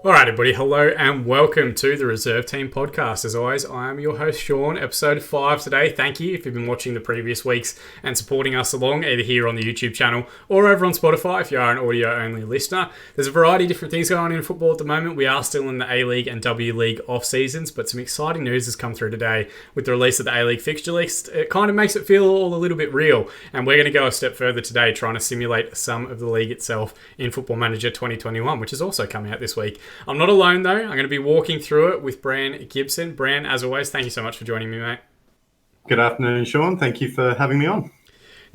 All right, everybody. Hello and welcome to the Reserve Team podcast. As always, I am your host, Shaun. Episode 5 today. Thank you if you've been watching the previous weeks and supporting us along, either here on the YouTube channel or over on Spotify if you are an audio-only listener. There's a variety of different things going on in football at the moment. We are still in the A-League and W-League off-seasons, but some exciting news has come through today with the release of the A-League fixture list. It kind of makes it feel all a little bit real, and we're going to go a step further today, trying to simulate some of the league itself in Football Manager 2021, which is also coming out this week. I'm not alone, though. I'm going to be walking through it with Bran Gibson. Bran, as always, thank you so much for joining me, mate. Good afternoon, Shaun. Thank you for having me on.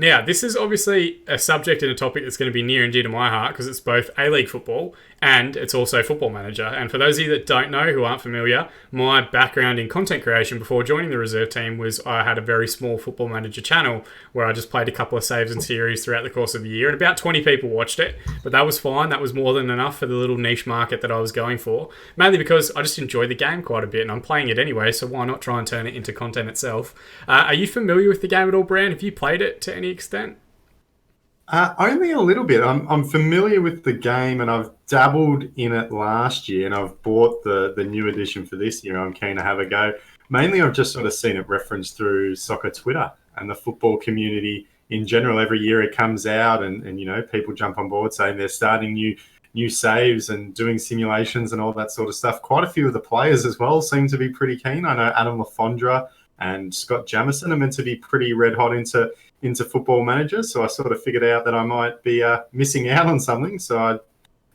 Now, this is obviously a subject and a topic that's going to be near and dear to my heart because it's both A-League football and it's also Football Manager. And for those of you that don't know, who aren't familiar, my background in content creation before joining the reserve team was I had a very small Football Manager channel where I just played a couple of saves and series throughout the course of the year, and about 20 people watched it. But that was fine. That was more than enough for the little niche market that I was going for, mainly because I just enjoy the game quite a bit and I'm playing it anyway, so why not try and turn it into content itself? Are you familiar with the game at all, Bran? Have you played it to any extent? Only a little bit. I'm familiar with the game and I've dabbled in it last year and I've bought the new edition for this year. I'm keen to have a go. Mainly I've just sort of seen it referenced through soccer Twitter and the football community in general. Every year it comes out and you know, people jump on board saying they're starting new saves and doing simulations and all that sort of stuff. Quite a few of the players as well seem to be pretty keen. I know Adam Lafondra and Scott Jamieson are meant to be pretty red hot into Football Manager, so I sort of figured out that I might be missing out on something. So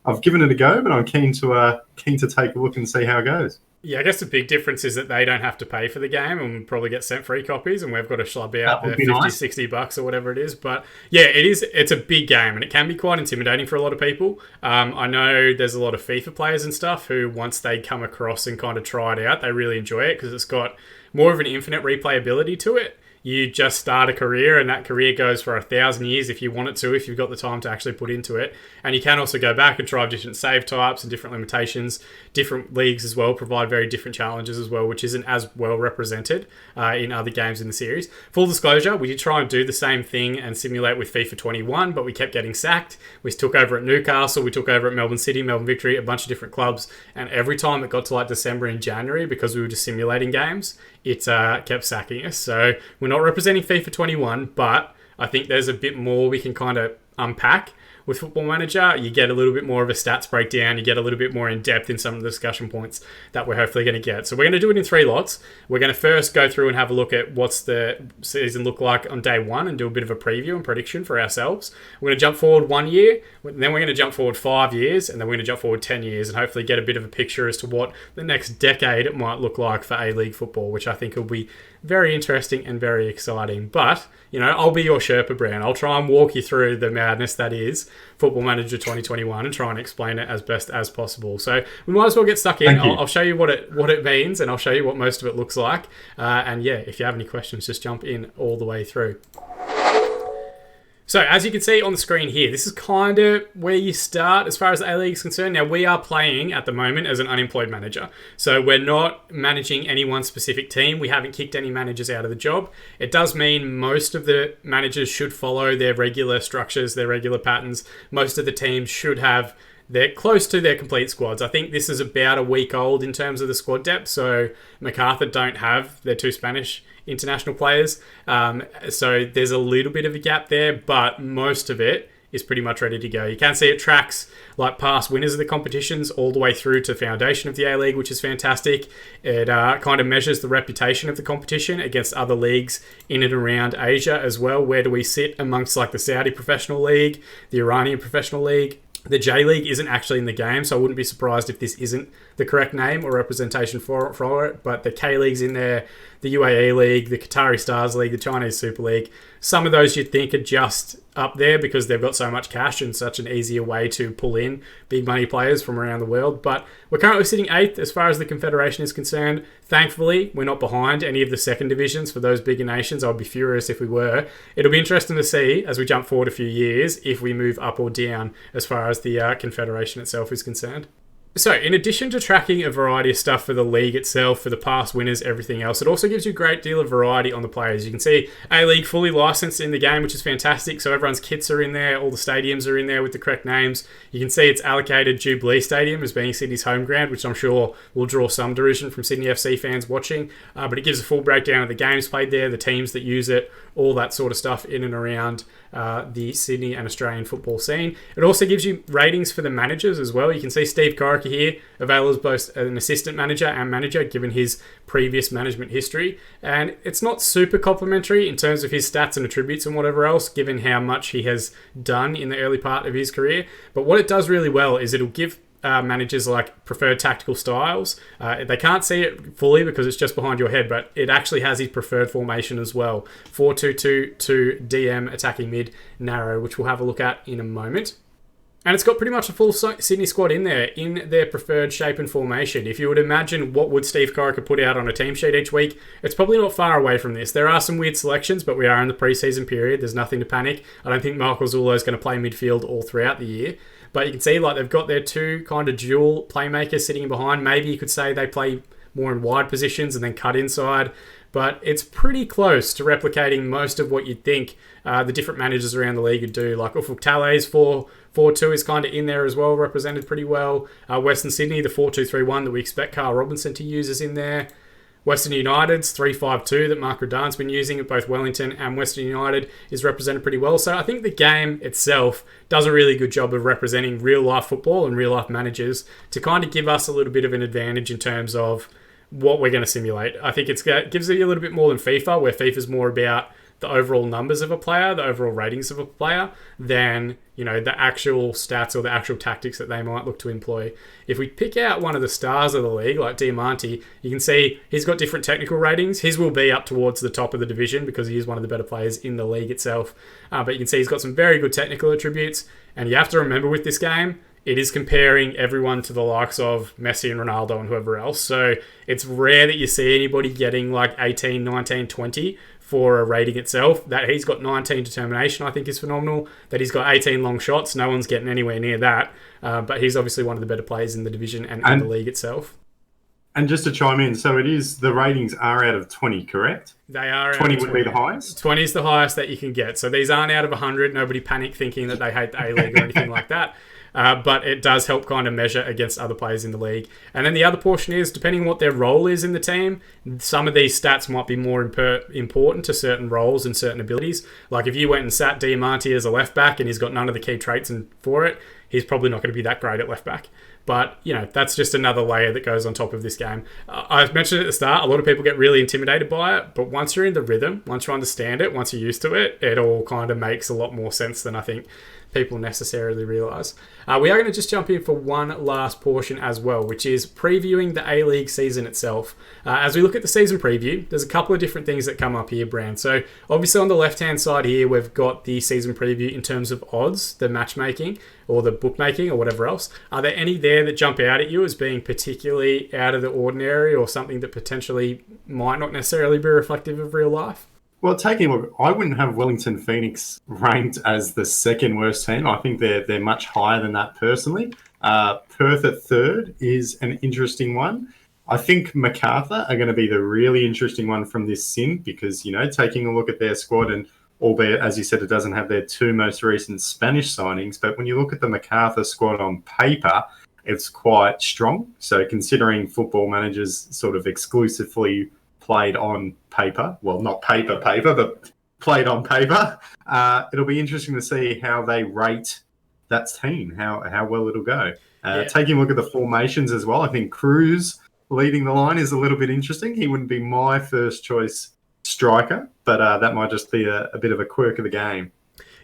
I've given it a go, but I'm keen to take a look and see how it goes. Yeah, I guess the big difference is that they don't have to pay for the game and we'll probably get sent free copies and we've got to schlub out the 50, nice. $60 or whatever it is. But yeah, it's a big game and it can be quite intimidating for a lot of people. I know there's a lot of FIFA players and stuff who, once they come across and kind of try it out, they really enjoy it because it's got more of an infinite replayability to it. You just start a career and that career goes for 1,000 years if you want it to, if you've got the time to actually put into it. And you can also go back and try different save types and different limitations. Different leagues as well provide very different challenges as well, which isn't as well represented in other games in the series. Full disclosure, we did try and do the same thing and simulate with FIFA 21, but we kept getting sacked. We took over at Newcastle, we took over at Melbourne City, Melbourne Victory, a bunch of different clubs. And every time it got to like December and January, because we were just simulating games, it kept sacking us. So we're not representing FIFA 21, but I think there's a bit more we can kind of unpack with Football Manager. You get a little bit more of a stats breakdown. You get a little bit more in depth in some of the discussion points that we're hopefully going to get. So we're going to do it in 3 lots. We're going to first go through and have a look at what's the season look like on day 1 and do a bit of a preview and prediction for ourselves. We're going to jump forward 1 year, then we're going to jump forward 5 years, and then we're going to jump forward 10 years and hopefully get a bit of a picture as to what the next decade it might look like for A-League football, which I think will be very interesting and very exciting. But, you know, I'll be your Sherpa, Bran. I'll try and walk you through the madness that is Football Manager 2021 and try and explain it as best as possible. So we might as well get stuck in. I'll show you what it means and I'll show you what most of it looks like. And yeah, if you have any questions, just jump in all the way through. So as you can see on the screen here, this is kind of where you start as far as the A-League is concerned. Now, we are playing at the moment as an unemployed manager. So we're not managing any one specific team. We haven't kicked any managers out of the job. It does mean most of the managers should follow their regular structures, their regular patterns. Most of the teams should have, they're close to their complete squads. I think this is about a week old in terms of the squad depth. So MacArthur don't have their 2 Spanish international players. So there's a little bit of a gap there, but most of it is pretty much ready to go. You can see it tracks like past winners of the competitions all the way through to foundation of the A-League, which is fantastic. It kind of measures the reputation of the competition against other leagues in and around Asia as well. Where do we sit amongst like the Saudi Professional League, the Iranian Professional League? The J-League isn't actually in the game, so I wouldn't be surprised if this isn't the correct name or representation for it. But the K-League's in there, the UAE League, the Qatari Stars League, the Chinese Super League. Some of those you'd think are just up there because they've got so much cash and such an easier way to pull in big money players from around the world. But we're currently sitting 8th as far as the Confederation is concerned. Thankfully, we're not behind any of the second divisions for those bigger nations. I'd be furious if we were. It'll be interesting to see as we jump forward a few years if we move up or down as far as the Confederation itself is concerned. So, in addition to tracking a variety of stuff for the league itself, for the past winners, everything else, it also gives you a great deal of variety on the players. You can see A-League fully licensed in the game, which is fantastic. So everyone's kits are in there, all the stadiums are in there with the correct names. You can see it's allocated Jubilee Stadium as being Sydney's home ground, which I'm sure will draw some derision from Sydney FC fans watching. But it gives a full breakdown of the games played there, the teams that use it, all that sort of stuff in and around the Sydney and Australian football scene. It also gives you ratings for the managers as well. You can see Steve Corica here, available as both an assistant manager and manager, given his previous management history. And it's not super complimentary in terms of his stats and attributes and whatever else, given how much he has done in the early part of his career. But what it does really well is it'll give managers like preferred tactical styles. They can't see it fully because it's just behind your head, but it actually has his preferred formation as well. 4-2-2-2 DM attacking mid narrow, which we'll have a look at in a moment. And it's got pretty much a full Sydney squad in there, in their preferred shape and formation. If you would imagine what would Steve Corica put out on a team sheet each week, it's probably not far away from this. There are some weird selections, but we are in the pre-season period. There's nothing to panic. I don't think Michael Zullo is going to play midfield all throughout the year. But you can see like they've got their two kind of dual playmakers sitting behind. Maybe you could say they play more in wide positions and then cut inside. But it's pretty close to replicating most of what you'd think the different managers around the league would do. Like Ufuk Tale's 4-4-2 is kind of in there as well, represented pretty well. Western Sydney, the 4-2-3-1 that we expect Carl Robinson to use is in there. Western United's 3-5-2 that Mark Radan's been using at both Wellington and Western United is represented pretty well. So I think the game itself does a really good job of representing real-life football and real-life managers to kind of give us a little bit of an advantage in terms of what we're going to simulate. I think it gives it a little bit more than FIFA, where FIFA's more about the overall numbers of a player, the overall ratings of a player, than, you know, the actual stats or the actual tactics that they might look to employ. If we pick out one of the stars of the league, like Diamante, you can see he's got different technical ratings. His will be up towards the top of the division because he is one of the better players in the league itself. But you can see he's got some very good technical attributes. And you have to remember with this game, it is comparing everyone to the likes of Messi and Ronaldo and whoever else. So it's rare that you see anybody getting like 18, 19, 20 for a rating itself. That he's got 19 determination, I think, is phenomenal. That he's got 18 long shots. No one's getting anywhere near that. But he's obviously one of the better players in the division and in the league itself. And just to chime in, so it is, the ratings are out of 20, correct? They are 20 would be the highest? 20 is the highest that you can get. So these aren't out of 100. Nobody panic thinking that they hate the A-League or anything like that. But it does help kind of measure against other players in the league. And then the other portion is, depending on what their role is in the team, some of these stats might be more important to certain roles and certain abilities. Like if you went and sat Diamante as a left back and he's got none of the key traits for it, he's probably not going to be that great at left back. But, you know, that's just another layer that goes on top of this game. I mentioned at the start, a lot of people get really intimidated by it, but once you're in the rhythm, once you understand it, once you're used to it, it all kind of makes a lot more sense than I think people necessarily realise. We are going to just jump in for one last portion as well, which is previewing the A-League season itself. As we look at the season preview, there's a couple of different things that come up here, Bran. So obviously on the left-hand side here, we've got the season preview in terms of odds, the matchmaking or the bookmaking or whatever else. Are there any there that jump out at you as being particularly out of the ordinary or something that potentially might not necessarily be reflective of real life? Well, taking a look, I wouldn't have Wellington Phoenix ranked as the second worst team. I think they're much higher than that personally. Perth at third is an interesting one. I think MacArthur are going to be the really interesting one from this sim because, you know, taking a look at their squad and albeit, as you said, it doesn't have their two most recent Spanish signings, but when you look at the MacArthur squad on paper, it's quite strong. So considering Football Manager's sort of exclusively played on paper, well, not paper, but played on paper, it'll be interesting to see how they rate that team, how well it'll go. Taking a look at the formations as well, I think Cruz leading the line is a little bit interesting. He wouldn't be my first choice striker, but that might just be a bit of a quirk of the game.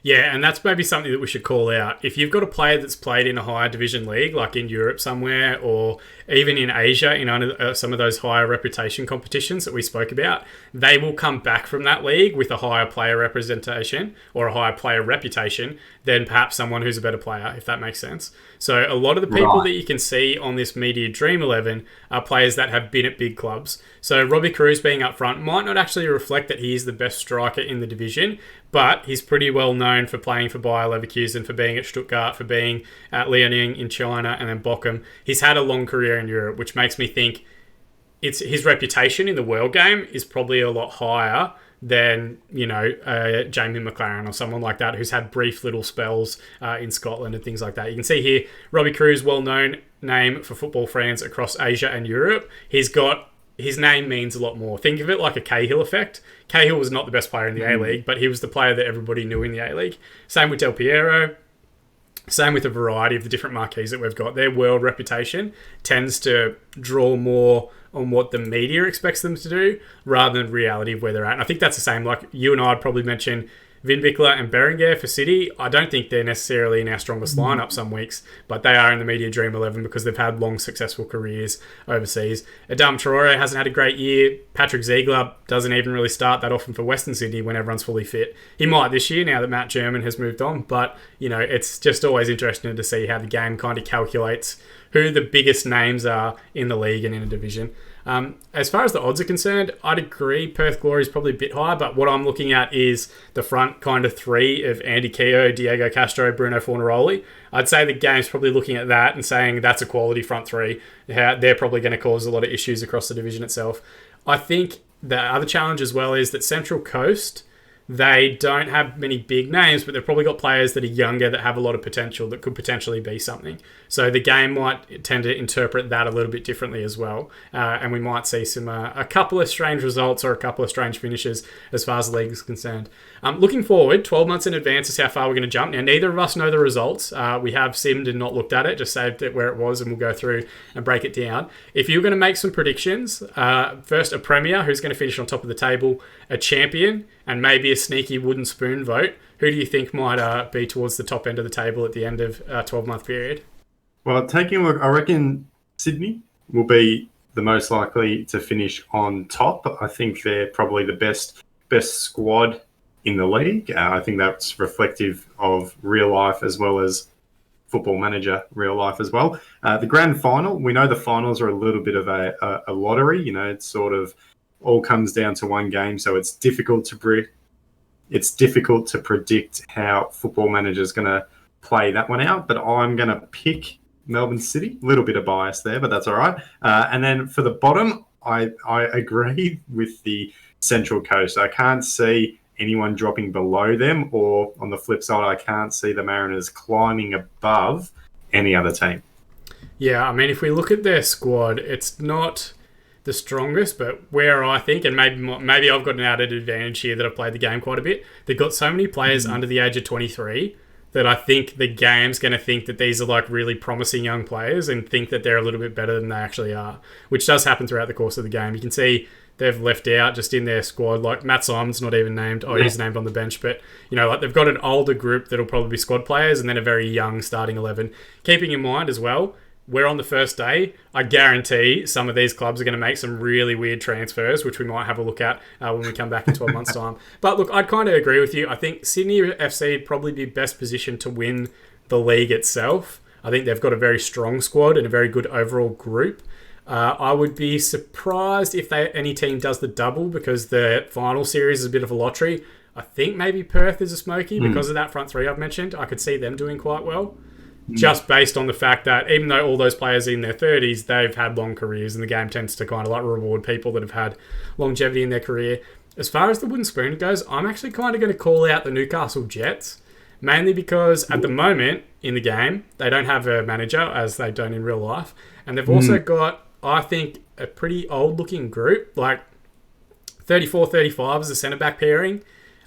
Yeah, and that's maybe something that we should call out. If you've got a player that's played in a higher division league, like in Europe somewhere, or even in Asia, in some of those higher reputation competitions that we spoke about, they will come back from that league with a higher player representation or a higher player reputation than perhaps someone who's a better player, if that makes sense. So a lot of the people that you can see on this Media Dream 11 are players that have been at big clubs. So Robbie Cruz being up front might not actually reflect that he is the best striker in the division, but he's pretty well known for playing for Bayer Leverkusen, for being at Stuttgart, for being at Liaoning in China, and then Bochum. He's had a long career in Europe, which makes me think his reputation in the world game is probably a lot higher than, Jamie Mclaren or someone like that who's had brief little spells in Scotland and things like that. You can see here, Robbie Cruz, well-known name for football fans across Asia and Europe. His name means a lot more. Think of it like a Cahill effect. Cahill was not the best player in the A-League, but he was the player that everybody knew in the A-League. Same with Del Piero. Same with a variety of the different marquees that we've got. Their world reputation tends to draw more on what the media expects them to do rather than reality of where they're at. And I think that's the same. Like you and I would probably mention Vin Vikler and Berenguer for City. I don't think they're necessarily in our strongest lineup some weeks, but they are in the media dream 11 because they've had long, successful careers overseas. Adama Traore hasn't had a great year. Patrick Ziegler doesn't even really start that often for Western Sydney when everyone's fully fit. He might this year now that Matt German has moved on, but it's just always interesting to see how the game kind of calculates who the biggest names are in the league and in a division. As far as the odds are concerned, I'd agree Perth Glory is probably a bit high, but what I'm looking at is the front kind of three of Andy Keogh, Diego Castro, Bruno Fornaroli. I'd say the game's probably looking at that and saying that's a quality front three. They're probably going to cause a lot of issues across the division itself. I think the other challenge as well is that Central Coast, they don't have many big names, but they've probably got players that are younger that have a lot of potential that could potentially be something. So the game might tend to interpret that a little bit differently as well. And we might see a couple of strange results or a couple of strange finishes as far as the league is concerned. Looking forward, 12 months in advance is how far we're going to jump. Now, neither of us know the results. We have simmed and not looked at it, just saved it where it was, and we'll go through and break it down. If you're going to make some predictions, first a premier who's going to finish on top of the table, a champion, and maybe a sneaky wooden spoon vote, who do you think might be towards the top end of the table at the end of a 12-month period? Well, taking a look, I reckon Sydney will be the most likely to finish on top. I think they're probably the best squad in the league. I think that's reflective of real life as well as Football Manager real life as well. The grand final, we know the finals are a little bit of a lottery. It's sort of all comes down to one game, so it's difficult to predict how Football Manager is going to play that one out. But I'm going to pick Melbourne City. A little bit of bias there, but that's all right. And then for the bottom, I agree with the Central Coast. I can't see anyone dropping below them, or on the flip side, I can't see the Mariners climbing above any other team. Yeah, I mean, if we look at their squad, it's not the strongest, but where I think, and maybe I've got an added advantage here that I've played the game quite a bit, they've got so many players under the age of 23 that I think the game's going to think that these are like really promising young players and think that they're a little bit better than they actually are, which does happen throughout the course of the game. You can see they've left out just in their squad, like Matt Simon's not even named. He's named on the bench, but like they've got an older group that'll probably be squad players and then a very young starting 11. Keeping in mind as well, we're on the first day. I guarantee some of these clubs are going to make some really weird transfers, which we might have a look at when we come back in 12 months' time. But look, I'd kind of agree with you. I think Sydney FC would probably be best positioned to win the league itself. I think they've got a very strong squad and a very good overall group. I would be surprised if any team does the double because the final series is a bit of a lottery. I think maybe Perth is a smoky because of that front three I've mentioned. I could see them doing quite well. Just based on the fact that even though all those players are in their 30s, they've had long careers and the game tends to kind of like reward people that have had longevity in their career. As far as the wooden spoon goes, I'm actually kind of going to call out the Newcastle Jets, mainly because at the moment in the game, they don't have a manager as they don't in real life. And they've also got, I think, a pretty old-looking group, like 34, 35 as a centre-back pairing.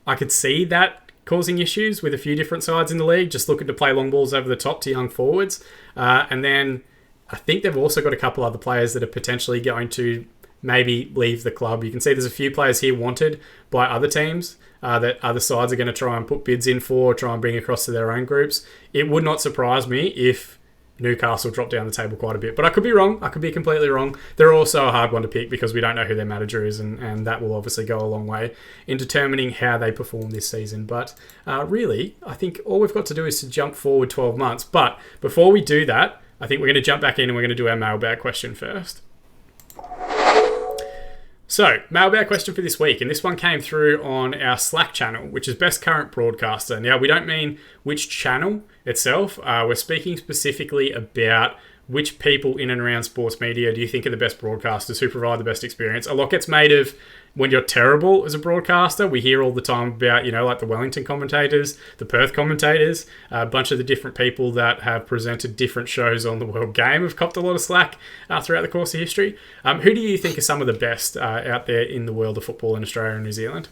I could see that causing issues with a few different sides in the league, just looking to play long balls over the top to young forwards. And then I think they've also got a couple other players that are potentially going to maybe leave the club. You can see there's a few players here wanted by other teams that other sides are going to try and put bids in for, try and bring across to their own groups. It would not surprise me if Newcastle dropped down the table quite a bit. But I could be wrong. I could be completely wrong. They're also a hard one to pick because we don't know who their manager is, and that will obviously go a long way in determining how they perform this season. But really, I think all we've got to do is to jump forward 12 months. But before we do that, I think we're going to jump back in and we're going to do our mailbag question first. So, mailbag question for this week, and this one came through on our Slack channel, which is Best Current Broadcaster. Now, we don't mean which channel itself. We're speaking specifically about which people in and around sports media do you think are the best broadcasters who provide the best experience. A lot gets made of when you're terrible as a broadcaster. We hear all the time about, like the Wellington commentators, the Perth commentators, a bunch of the different people that have presented different shows on the World Game have copped a lot of slack throughout the course of history. Who do you think are some of the best out there in the world of football in Australia and New Zealand?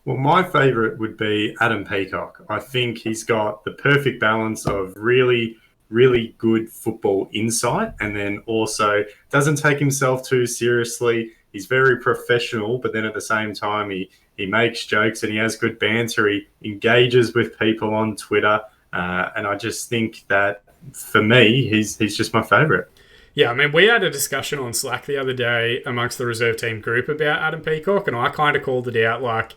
Well, my favourite would be Adam Peacock. I think he's got the perfect balance of really good football insight, and then also doesn't take himself too seriously. He's very professional, but then at the same time, he makes jokes and he has good banter. He engages with people on Twitter, and I just think that for me, he's just my favourite. Yeah, I mean, we had a discussion on Slack the other day amongst the reserve team group about Adam Peacock, and I kind of called it out. Like,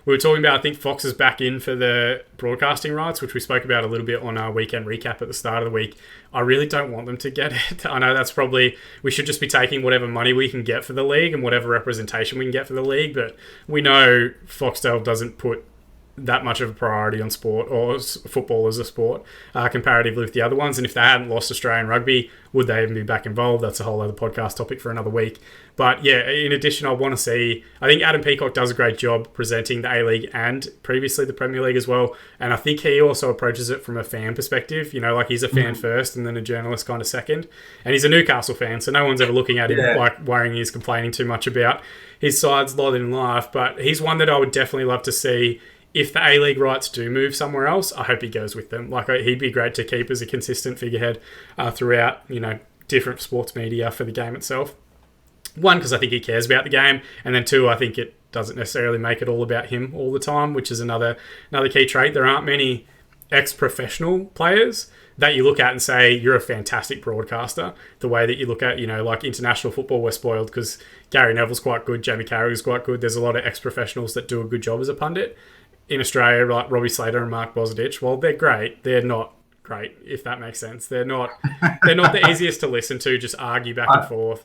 we were talking about, I think Fox is back in for the broadcasting rights, which we spoke about a little bit on our weekend recap at the start of the week. I really don't want them to get it. I know that's probably, we should just be taking whatever money we can get for the league and whatever representation we can get for the league, but we know Foxtel doesn't put that much of a priority on sport or football as a sport comparatively with the other ones. And if they hadn't lost Australian rugby, would they even be back involved? That's a whole other podcast topic for another week. But yeah, in addition, I want to see, I think Adam Peacock does a great job presenting the A-League and previously the Premier League as well. And I think he also approaches it from a fan perspective, like he's a fan first and then a journalist kind of second. And he's a Newcastle fan, so no one's ever looking at him like worrying he's complaining too much about his side's lot in life. But he's one that I would definitely love to see. If the A-League rights do move somewhere else, I hope he goes with them. Like, he'd be great to keep as a consistent figurehead throughout, different sports media for the game itself. One, because I think he cares about the game, and then two, I think it doesn't necessarily make it all about him all the time, which is another key trait. There aren't many ex-professional players that you look at and say, you're a fantastic broadcaster. The way that you look at, like international football, we're spoiled because Gary Neville's quite good, Jamie Carragher's quite good. There's a lot of ex-professionals that do a good job as a pundit. In Australia, like Robbie Slater and Mark Bozadich, well, they're great. They're not great, if that makes sense. They're not the easiest to listen to, just argue back and forth.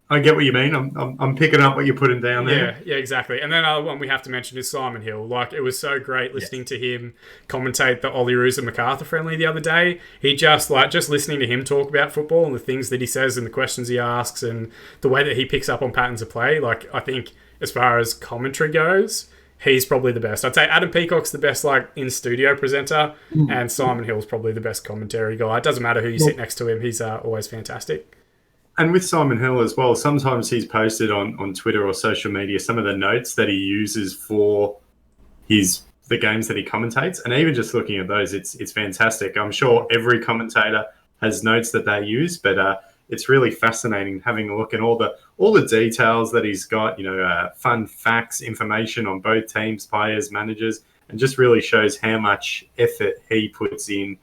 I get what you mean. I'm picking up what you're putting down there. Yeah, exactly. And then one we have to mention is Simon Hill. Like, it was so great listening to him commentate the Ollie Roos and MacArthur friendly the other day. He just listening to him talk about football and the things that he says and the questions he asks and the way that he picks up on patterns of play. Like, I think as far as commentary goes, he's probably the best. I'd say Adam Peacock's the best, in-studio presenter, and Simon Hill's probably the best commentary guy. It doesn't matter who you sit next to him. He's always fantastic. And with Simon Hill as well, sometimes he's posted on Twitter or social media some of the notes that he uses for the games that he commentates. And even just looking at those, it's fantastic. I'm sure every commentator has notes that they use, but it's really fascinating having a look at all the details that he's got, fun facts, information on both teams, players, managers, and just really shows how much effort he puts in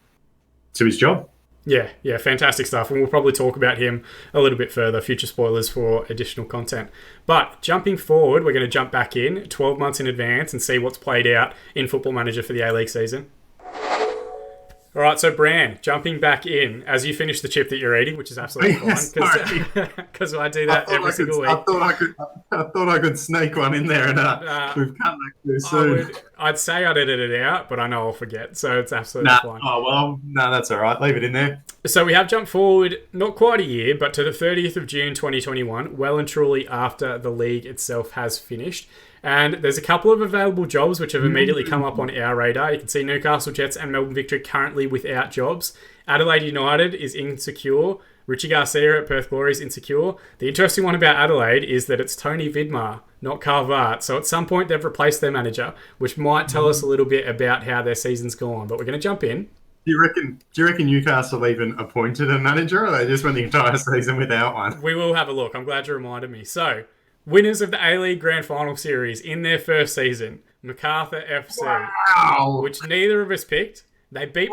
to his job. Yeah, fantastic stuff. And we'll probably talk about him a little bit further, future spoilers for additional content. But jumping forward, we're going to jump back in 12 months in advance and see what's played out in Football Manager for the A-League season. All right, so Bran, jumping back in as you finish the chip that you're eating, which is absolutely fine because I do that every single week. I thought I could sneak one in there, and we've come back too soon. I'd say I'd edit it out, but I know I'll forget, so it's absolutely fine. Oh well, no, that's all right. Leave it in there. So we have jumped forward not quite a year, but to the 30th of June 2021, well and truly after the league itself has finished. And there's a couple of available jobs which have immediately come up on our radar. You can see Newcastle Jets and Melbourne Victory currently without jobs. Adelaide United is insecure. Richie Garcia at Perth Glory is insecure. The interesting one about Adelaide is that it's Tony Vidmar, not Carl Vart. So at some point they've replaced their manager, which might tell us a little bit about how their season's gone. But we're going to jump in. Do you reckon Newcastle even appointed a manager, or they just went the entire season without one? We will have a look. I'm glad you reminded me. So, winners of the A-League Grand Final Series in their first season, MacArthur FC, which neither of us picked. They beat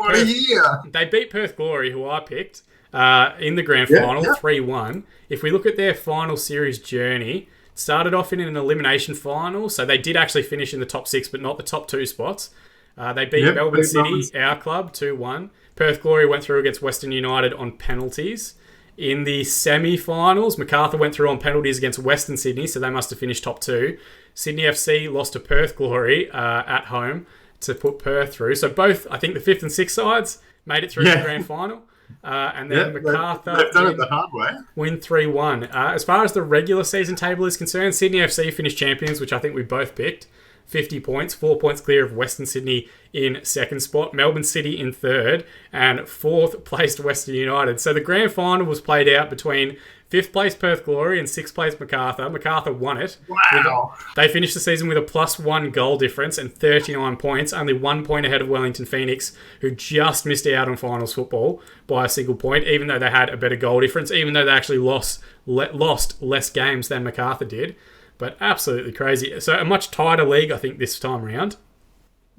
Perth Glory, who I picked, in the Grand Final, 3-1. If we look at their final series journey, started off in an elimination final, so they did actually finish in the top 6, but not the top 2 spots. They beat Melbourne City, our club, 2-1. Perth Glory went through against Western United on penalties. In the semi-finals, Macarthur went through on penalties against Western Sydney, so they must have finished top 2. Sydney FC lost to Perth Glory at home to put Perth through. So both, I think the 5th and 6th sides made it through the grand final. And then Macarthur they've done it the hard way. Win 3-1. As far as the regular season table is concerned, Sydney FC finished champions, which I think we both picked. 50 points, 4 points clear of Western Sydney in second spot, Melbourne City in third, and 4th placed Western United. So the grand final was played out between 5th place Perth Glory and 6th place Macarthur. Macarthur won it. Wow. They finished the season with a +1 goal difference and 39 points, only 1 point ahead of Wellington Phoenix, who just missed out on finals football by a single point, even though they had a better goal difference, even though they actually lost less games than Macarthur did. But absolutely crazy. So a much tighter league, I think, this time around.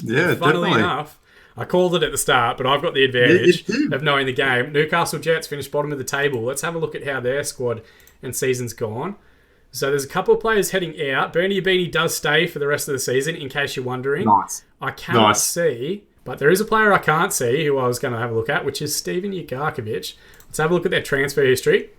Yeah, Funnily enough, I called it at the start, but I've got the advantage of knowing the game. Newcastle Jets finished bottom of the table. Let's have a look at how their squad and season's gone. So there's a couple of players heading out. Bernie Abini does stay for the rest of the season, in case you're wondering. Nice. I cannot see, but there is a player I can't see who I was going to have a look at, which is Stephen Yukarkovic. Let's have a look at their transfer history.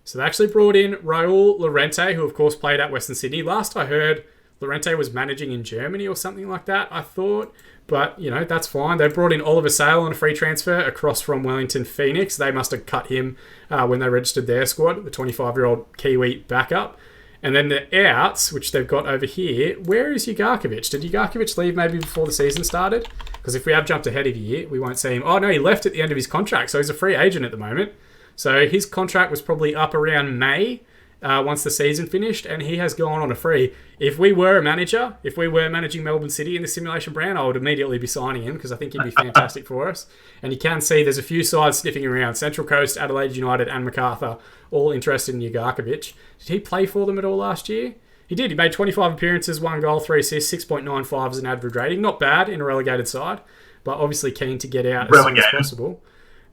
So they actually brought in Raul Lorente, who of course played at Western Sydney. Last I heard, Lorente was managing in Germany or something like that, I thought. But, that's fine. They brought in Oliver Sale on a free transfer across from Wellington Phoenix. They must have cut him when they registered their squad, the 25-year-old Kiwi backup. And then the outs, which they've got over here, where is Yukarkovic? Did Yukarkovic leave maybe before the season started? Because if we have jumped ahead of a year, we won't see him. Oh, no, he left at the end of his contract, so he's a free agent at the moment. So his contract was probably up around May once the season finished, and he has gone on a free. If we were managing Melbourne City in the simulation brand, I would immediately be signing him because I think he'd be fantastic for us. And you can see there's a few sides sniffing around. Central Coast, Adelaide United and Macarthur all interested in Yukarkovic. Did he play for them at all last year? He did. He made 25 appearances, 1 goal, 3 assists, 6.95 as an average rating. Not bad in a relegated side, but obviously keen to get out as soon as possible.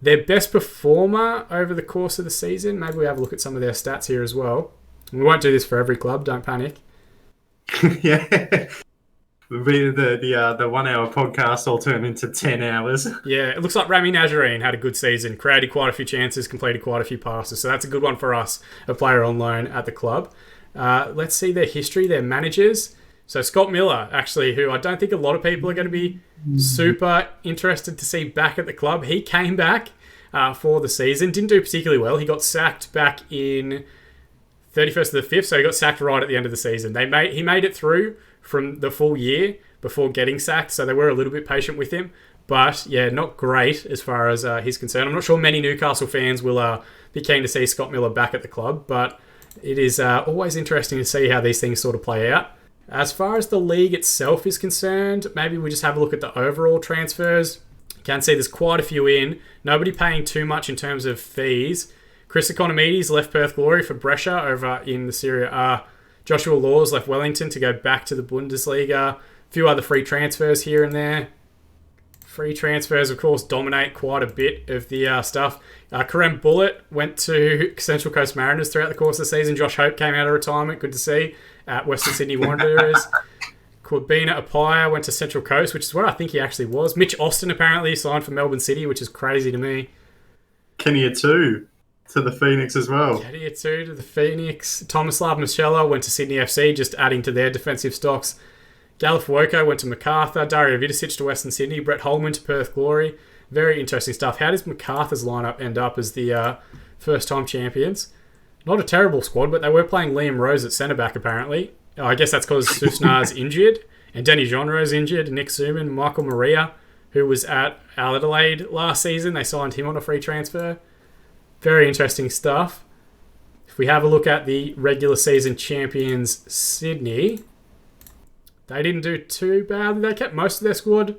Their best performer over the course of the season, maybe we have a look at some of their stats here as well. We won't do this for every club, don't panic. Yeah. The 1 hour podcast will turn into 10 hours. Yeah, it looks like Rami Nazarene had a good season, created quite a few chances, completed quite a few passes. So that's a good one for us, a player on loan at the club. Let's see their history, their managers. So Scott Miller, actually, who I don't think a lot of people are going to be super interested to see back at the club. He came back for the season, didn't do particularly well. He got sacked back in 31st of the 5th, so he got sacked right at the end of the season. He made it through from the full year before getting sacked, so they were a little bit patient with him. But, yeah, not great as far as he's concerned. I'm not sure many Newcastle fans will be keen to see Scott Miller back at the club, but it is always interesting to see how these things sort of play out. As far as the league itself is concerned, maybe we just have a look at the overall transfers. You can see there's quite a few in. Nobody paying too much in terms of fees. Chris Economides left Perth Glory for Brescia over in the Serie A. Joshua Laws left Wellington to go back to the Bundesliga. A few other free transfers here and there. Free transfers, of course, dominate quite a bit of the stuff. Karem Bullitt went to Central Coast Mariners throughout the course of the season. Josh Hope came out of retirement, good to see, at Western Sydney Wanderers. Kwabena Apaya went to Central Coast, which is where I think he actually was. Mitch Austin apparently signed for Melbourne City, which is crazy to me. Kenny Atu to the Phoenix as well. Kenny Atu to the Phoenix. Tomislav Michela went to Sydney FC, just adding to their defensive stocks. Galifuoko went to Macarthur. Dario Vidicic to Western Sydney. Brett Holman to Perth Glory. Very interesting stuff. How does Macarthur's lineup end up as the first-time champions? Not a terrible squad, but they were playing Liam Rose at centre-back, apparently. I guess that's because Susnar's injured, and Danny Genre's injured, Nick Suman, Michael Maria, who was at Adelaide last season. They signed him on a free transfer. Very interesting stuff. If we have a look at the regular season champions, Sydney, they didn't do too badly. They kept most of their squad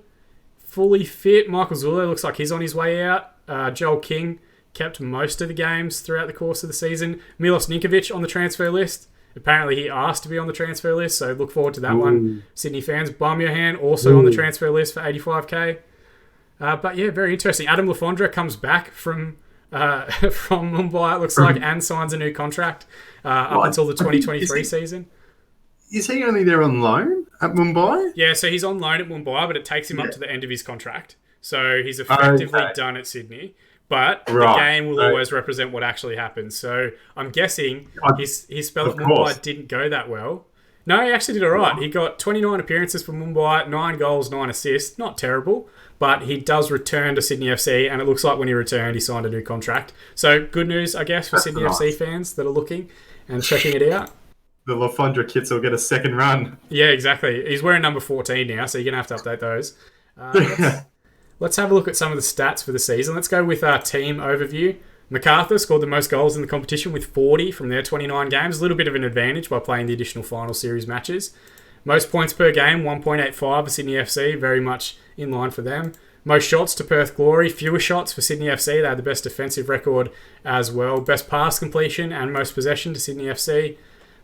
fully fit. Michael Zule looks like he's on his way out. Joel King kept most of the games throughout the course of the season. Milos Ninkovic on the transfer list. Apparently he asked to be on the transfer list, so look forward to that one. Sydney fans. Bumyahan also on the transfer list for 85k. But yeah, very interesting. Adam Lafondra comes back from Mumbai, it looks like, and signs a new contract up until the 2023 season. Is he only there on loan at Mumbai? Yeah, so he's on loan at Mumbai, but it takes him up to the end of his contract. So he's effectively done at Sydney. but the game will always represent what actually happens. So I'm guessing his spell at Mumbai didn't go that well. No, he actually did all right. He got 29 appearances for Mumbai, 9 goals, 9 assists. Not terrible, but he does return to Sydney FC, and it looks like when he returned, he signed a new contract. So good news, I guess, for Sydney FC fans that are looking and checking it out. The Lafondra kits will get a second run. Yeah, exactly. He's wearing number 14 now, so you're going to have to update those. Let's have a look at some of the stats for the season. Let's go with our team overview. MacArthur scored the most goals in the competition with 40 from their 29 games. A little bit of an advantage by playing the additional final series matches. Most points per game, 1.85 for Sydney FC. Very much in line for them. Most shots to Perth Glory. Fewer shots for Sydney FC. They had the best defensive record as well. Best pass completion and most possession to Sydney FC.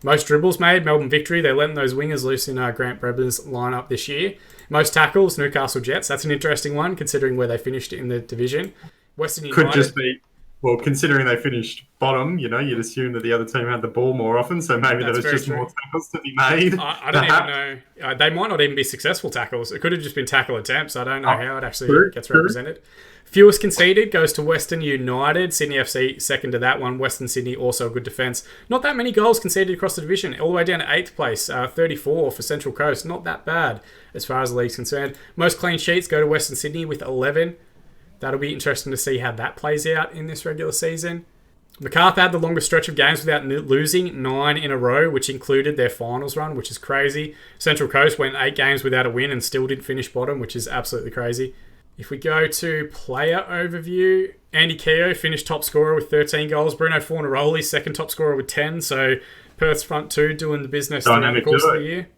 Most dribbles made, Melbourne Victory. They're letting those wingers loose in Grant Brebner's lineup this year. Most tackles, Newcastle Jets. That's an interesting one considering where they finished in the division. Western United. Could just be... Well, considering they finished bottom, you'd assume that the other team had the ball more often, so maybe there was just more tackles to be made. I don't even know. They might not even be successful tackles. It could have just been tackle attempts. I don't know how it actually gets represented. Fewest conceded goes to Western United. Sydney FC second to that one. Western Sydney also a good defence. Not that many goals conceded across the division. All the way down to 8th place. 34 for Central Coast. Not that bad as far as the league's concerned. Most clean sheets go to Western Sydney with 11. That'll be interesting to see how that plays out in this regular season. MacArthur had the longest stretch of games without losing, 9 in a row, which included their finals run, which is crazy. Central Coast went 8 games without a win and still didn't finish bottom, which is absolutely crazy. If we go to player overview, Andy Cahill finished top scorer with 13 goals. Bruno Fornaroli, second top scorer with 10. So Perth's front two doing the business throughout the course of the year.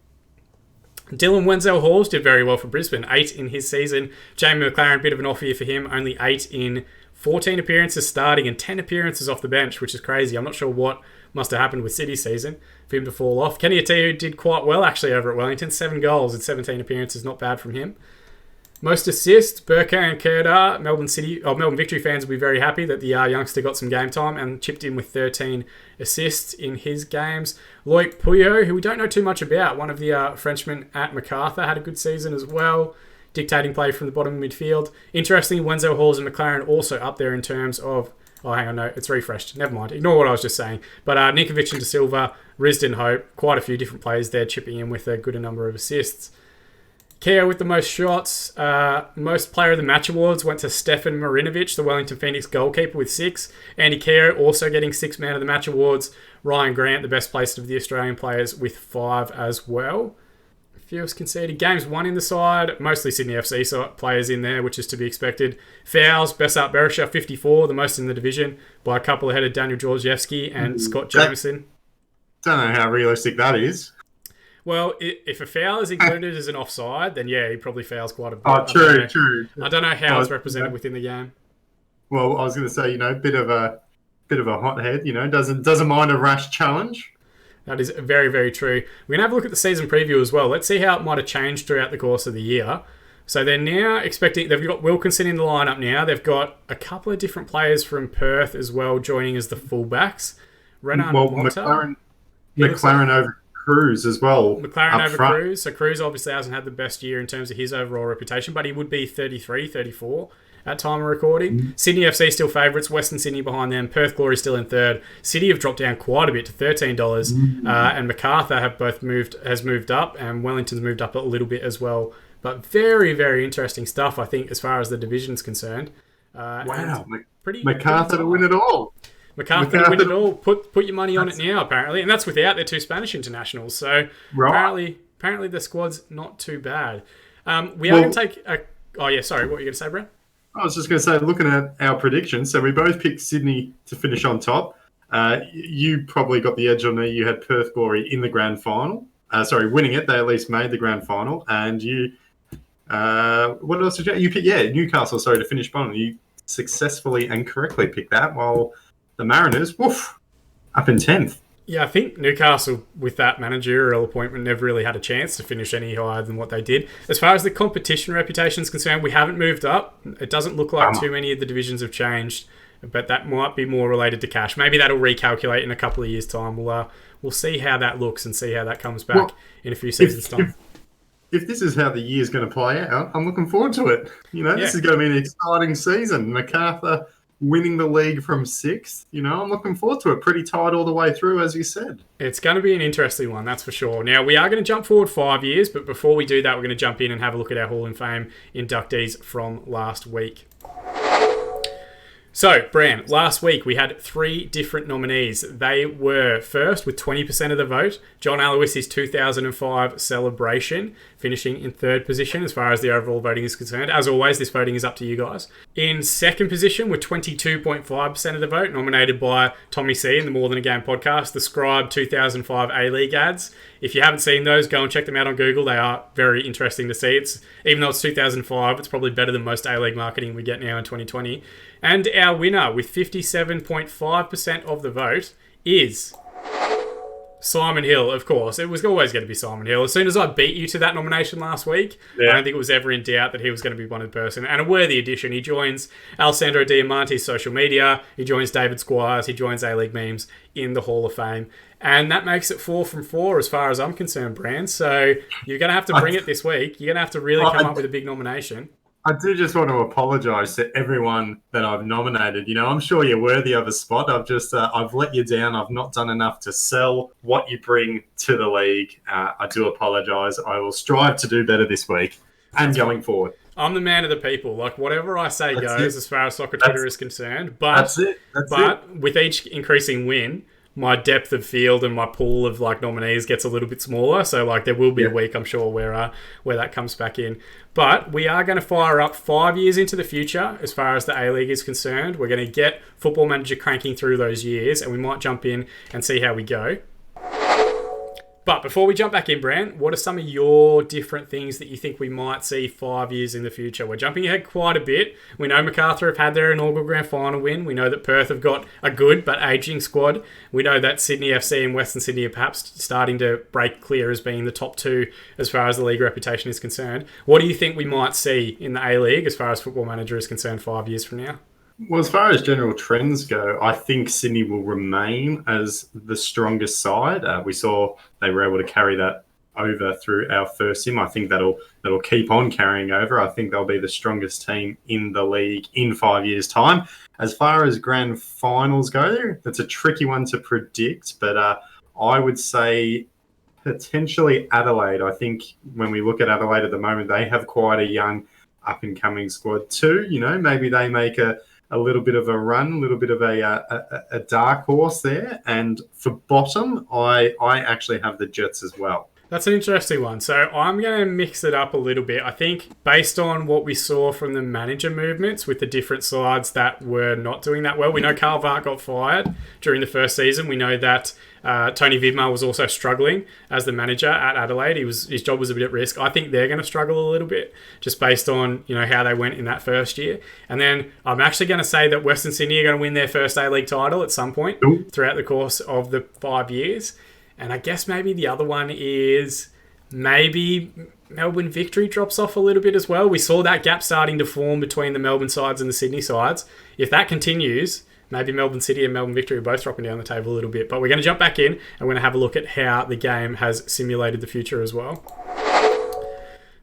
Dylan Wenzel-Halls did very well for Brisbane, 8 in his season. Jamie Mclaren, bit of an off year for him, only 8 in 14 appearances starting and 10 appearances off the bench, which is crazy. I'm not sure what must have happened with City's season for him to fall off. Kenny Atiyu did quite well actually over at Wellington, 7 goals and 17 appearances, not bad from him. Most assists, Burka and Kerdar. Melbourne Victory fans will be very happy that the youngster got some game time and chipped in with 13 assists in his games. Loic Puyo, who we don't know too much about, one of the Frenchmen at MacArthur, had a good season as well, dictating play from the bottom of midfield. Interestingly, Wenzel-Halls and McLaren also up there in terms of... Oh, hang on, no, it's refreshed. Never mind. Ignore what I was just saying. But Nikovic and De Silva, Risdon Hope, quite a few different players there chipping in with a good number of assists. Keogh with the most shots. Most player of the match awards went to Stefan Marinovic, the Wellington Phoenix goalkeeper, with 6. Andy Keogh also getting 6 man of the match awards. Ryan Grant, the best placed of the Australian players, with 5 as well. Fewest conceded. Games won in the side. Mostly Sydney FC players in there, which is to be expected. Fouls, Bessart Berisha, 54, the most in the division, by a couple ahead of Daniel Georgievski and Scott Jameson. Don't know how realistic that is. Well, if a foul is included as an offside, then yeah, he probably fouls quite a bit. Oh, true. I don't know how it's represented within the game. Well, I was going to say, bit of a hothead, doesn't mind a rash challenge. That is very, very true. We're going to have a look at the season preview as well. Let's see how it might have changed throughout the course of the year. So they're now expecting... They've got Wilkinson in the lineup now. They've got a couple of different players from Perth as well joining as the fullbacks. Renan Monta. McLaren over Cruz as well. McLaren over Cruz. So Cruz obviously hasn't had the best year in terms of his overall reputation, but he would be 33, 34 at time of recording. Mm-hmm. Sydney FC still favourites. Western Sydney behind them. Perth Glory still in third. City have dropped down quite a bit to $13. Mm-hmm. And MacArthur has moved up, and Wellington's moved up a little bit as well. But very, very interesting stuff, I think, as far as the division's concerned. Wow. MacArthur to win it all. MacArthur to win it all. Put your money on it now, apparently. And that's without their 2 Spanish internationals. So apparently the squad's not too bad. We are going to take a... Oh, yeah, sorry. What were you going to say, Bran? I was just going to say, looking at our predictions, so we both picked Sydney to finish on top. You probably got the edge on me. You had Perth Glory in the grand final. Winning it. They at least made the grand final. And you... what else did you pick? Yeah, Newcastle, to finish bottom. You successfully and correctly picked that, while the Mariners, up in 10th. Yeah, I think Newcastle, with that managerial appointment, never really had a chance to finish any higher than what they did. As far as the competition reputation is concerned, we haven't moved up. It doesn't look like too many of the divisions have changed, but that might be more related to cash. Maybe that'll recalculate in a couple of years' time. We'll see how that looks and see how that comes back in a few seasons' time. If this is how the year's going to play out, I'm looking forward to it. This is going to be an exciting season. MacArthur winning the league from 6th. I'm looking forward to it. Pretty tight all the way through, as you said. It's going to be an interesting one, that's for sure. Now, we are going to jump forward 5 years, but before we do that, we're going to jump in and have a look at our Hall of Fame inductees from last week. So, Bran, last week we had 3 different nominees. They were first with 20% of the vote, John Aloisi's 2005 celebration, finishing in 3rd position as far as the overall voting is concerned. As always, this voting is up to you guys. In 2nd position with 22.5% of the vote, nominated by Tommy C in the More Than a Game podcast, the Scribe 2005 A-League ads. If you haven't seen those, go and check them out on Google. They are very interesting to see. Even though it's 2005, it's probably better than most A-League marketing we get now in 2020. And our winner with 57.5% of the vote is Simon Hill, of course. It was always going to be Simon Hill. As soon as I beat you to that nomination last week, I don't think it was ever in doubt that he was going to be one of the person. And a worthy addition. He joins Alessandro Diamante's social media. He joins David Squires. He joins A-League Memes in the Hall of Fame. And that makes it 4 from 4 as far as I'm concerned, Bran. So you're going to have to bring it this week. You're going to have to really come up with a big nomination. I do just want to apologise to everyone that I've nominated. I'm sure you're worthy of a spot. I've let you down. I've not done enough to sell what you bring to the league. I do apologise. I will strive to do better this week and going forward. I'm the man of the people. Like, whatever I say goes as far as soccer Twitter is concerned. But, that's it. But with each increasing win, my depth of field and my pool of nominees gets a little bit smaller. So there will be a week, I'm sure, where that comes back in. But we are going to fire up 5 years into the future as far as the A-League is concerned. We're going to get Football Manager cranking through those years, and we might jump in and see how we go. But before we jump back in, Bran, what are some of your different things that you think we might see 5 years in the future? We're jumping ahead quite a bit. We know Macarthur have had their inaugural grand final win. We know that Perth have got a good but ageing squad. We know that Sydney FC and Western Sydney are perhaps starting to break clear as being the top 2 as far as the league reputation is concerned. What do you think we might see in the A-League as far as Football Manager is concerned 5 years from now? Well, as far as general trends go, I think Sydney will remain as the strongest side. We saw they were able to carry that over through our first sim. I think that'll keep on carrying over. I think they'll be the strongest team in the league in 5 years' time. As far as grand finals go, that's a tricky one to predict, but I would say potentially Adelaide. I think when we look at Adelaide at the moment, they have quite a young up-and-coming squad too. Maybe they make a little bit of a run, a little bit of a dark horse there. And for bottom, I actually have the Jets as well. That's an interesting one. So I'm going to mix it up a little bit. I think based on what we saw from the manager movements with the different sides that were not doing that well, we know Carl Vart got fired during the first season. We know that Tony Vidmar was also struggling as the manager at Adelaide. His job was a bit at risk. I think they're going to struggle a little bit just based on how they went in that first year. And then I'm actually going to say that Western Sydney are going to win their first A-League title at some point throughout the course of the 5 years. And I guess maybe the other one is maybe Melbourne Victory drops off a little bit as well. We saw that gap starting to form between the Melbourne sides and the Sydney sides. If that continues, maybe Melbourne City and Melbourne Victory are both dropping down the table a little bit. But we're going to jump back in and we're going to have a look at how the game has simulated the future as well.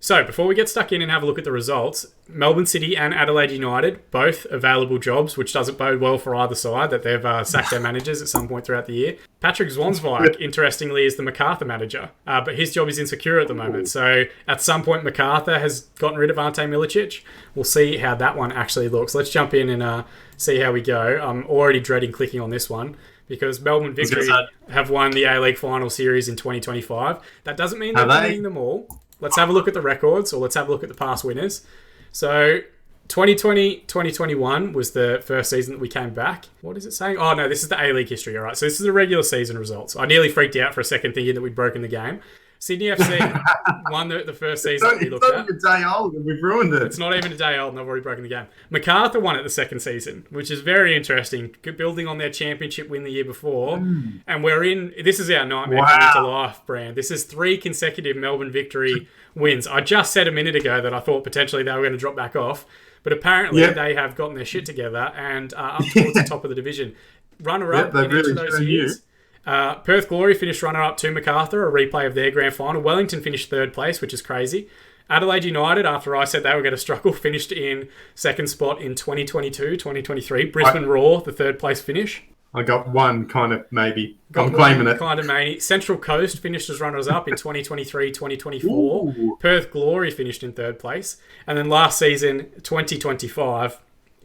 So, before we get stuck in and have a look at the results, Melbourne City and Adelaide United, both available jobs, which doesn't bode well for either side, that they've sacked their managers at some point throughout the year. Patrick Zwanswijk, interestingly, is the Macarthur manager, but his job is insecure at the moment. So, at some point, Macarthur has gotten rid of Ante Milicic. We'll see how that one actually looks. Let's jump in and see how we go. I'm already dreading clicking on this one, because Melbourne Victory have won the A-League Final Series in 2025. That doesn't mean they're winning them all. Let's have a look at the records, or let's have a look at the past winners. So, 2020-2021 was the first season that we came back. What is it saying? Oh, no, this is the A-League history. All right, so this is the regular season results. I nearly freaked out for a second thinking that we'd broken the game. Sydney FC won the first season that we looked at. It's not even a day old and we've ruined it. It's not even a day old and I've already broken the game. Macarthur won it the second season, which is very interesting, building on their championship win the year before. And this is our nightmare coming to life, Bran. This is 3 consecutive Melbourne Victory wins. I just said a minute ago that I thought potentially they were going to drop back off, but apparently they have gotten their shit together and are up towards the top of the division. Runner-up in each of those years. Perth Glory finished runner-up to Macarthur, a replay of their grand final. Wellington finished 3rd place, which is crazy. Adelaide United, after I said they were going to struggle, finished in second spot in 2022, 2023. Brisbane Roar, the third place finish. I got one kind of maybe. I'm claiming it. Kind of maybe. Central Coast finished as runners-up in 2023, 2024. Ooh. Perth Glory finished in third place. And then last season, 2025,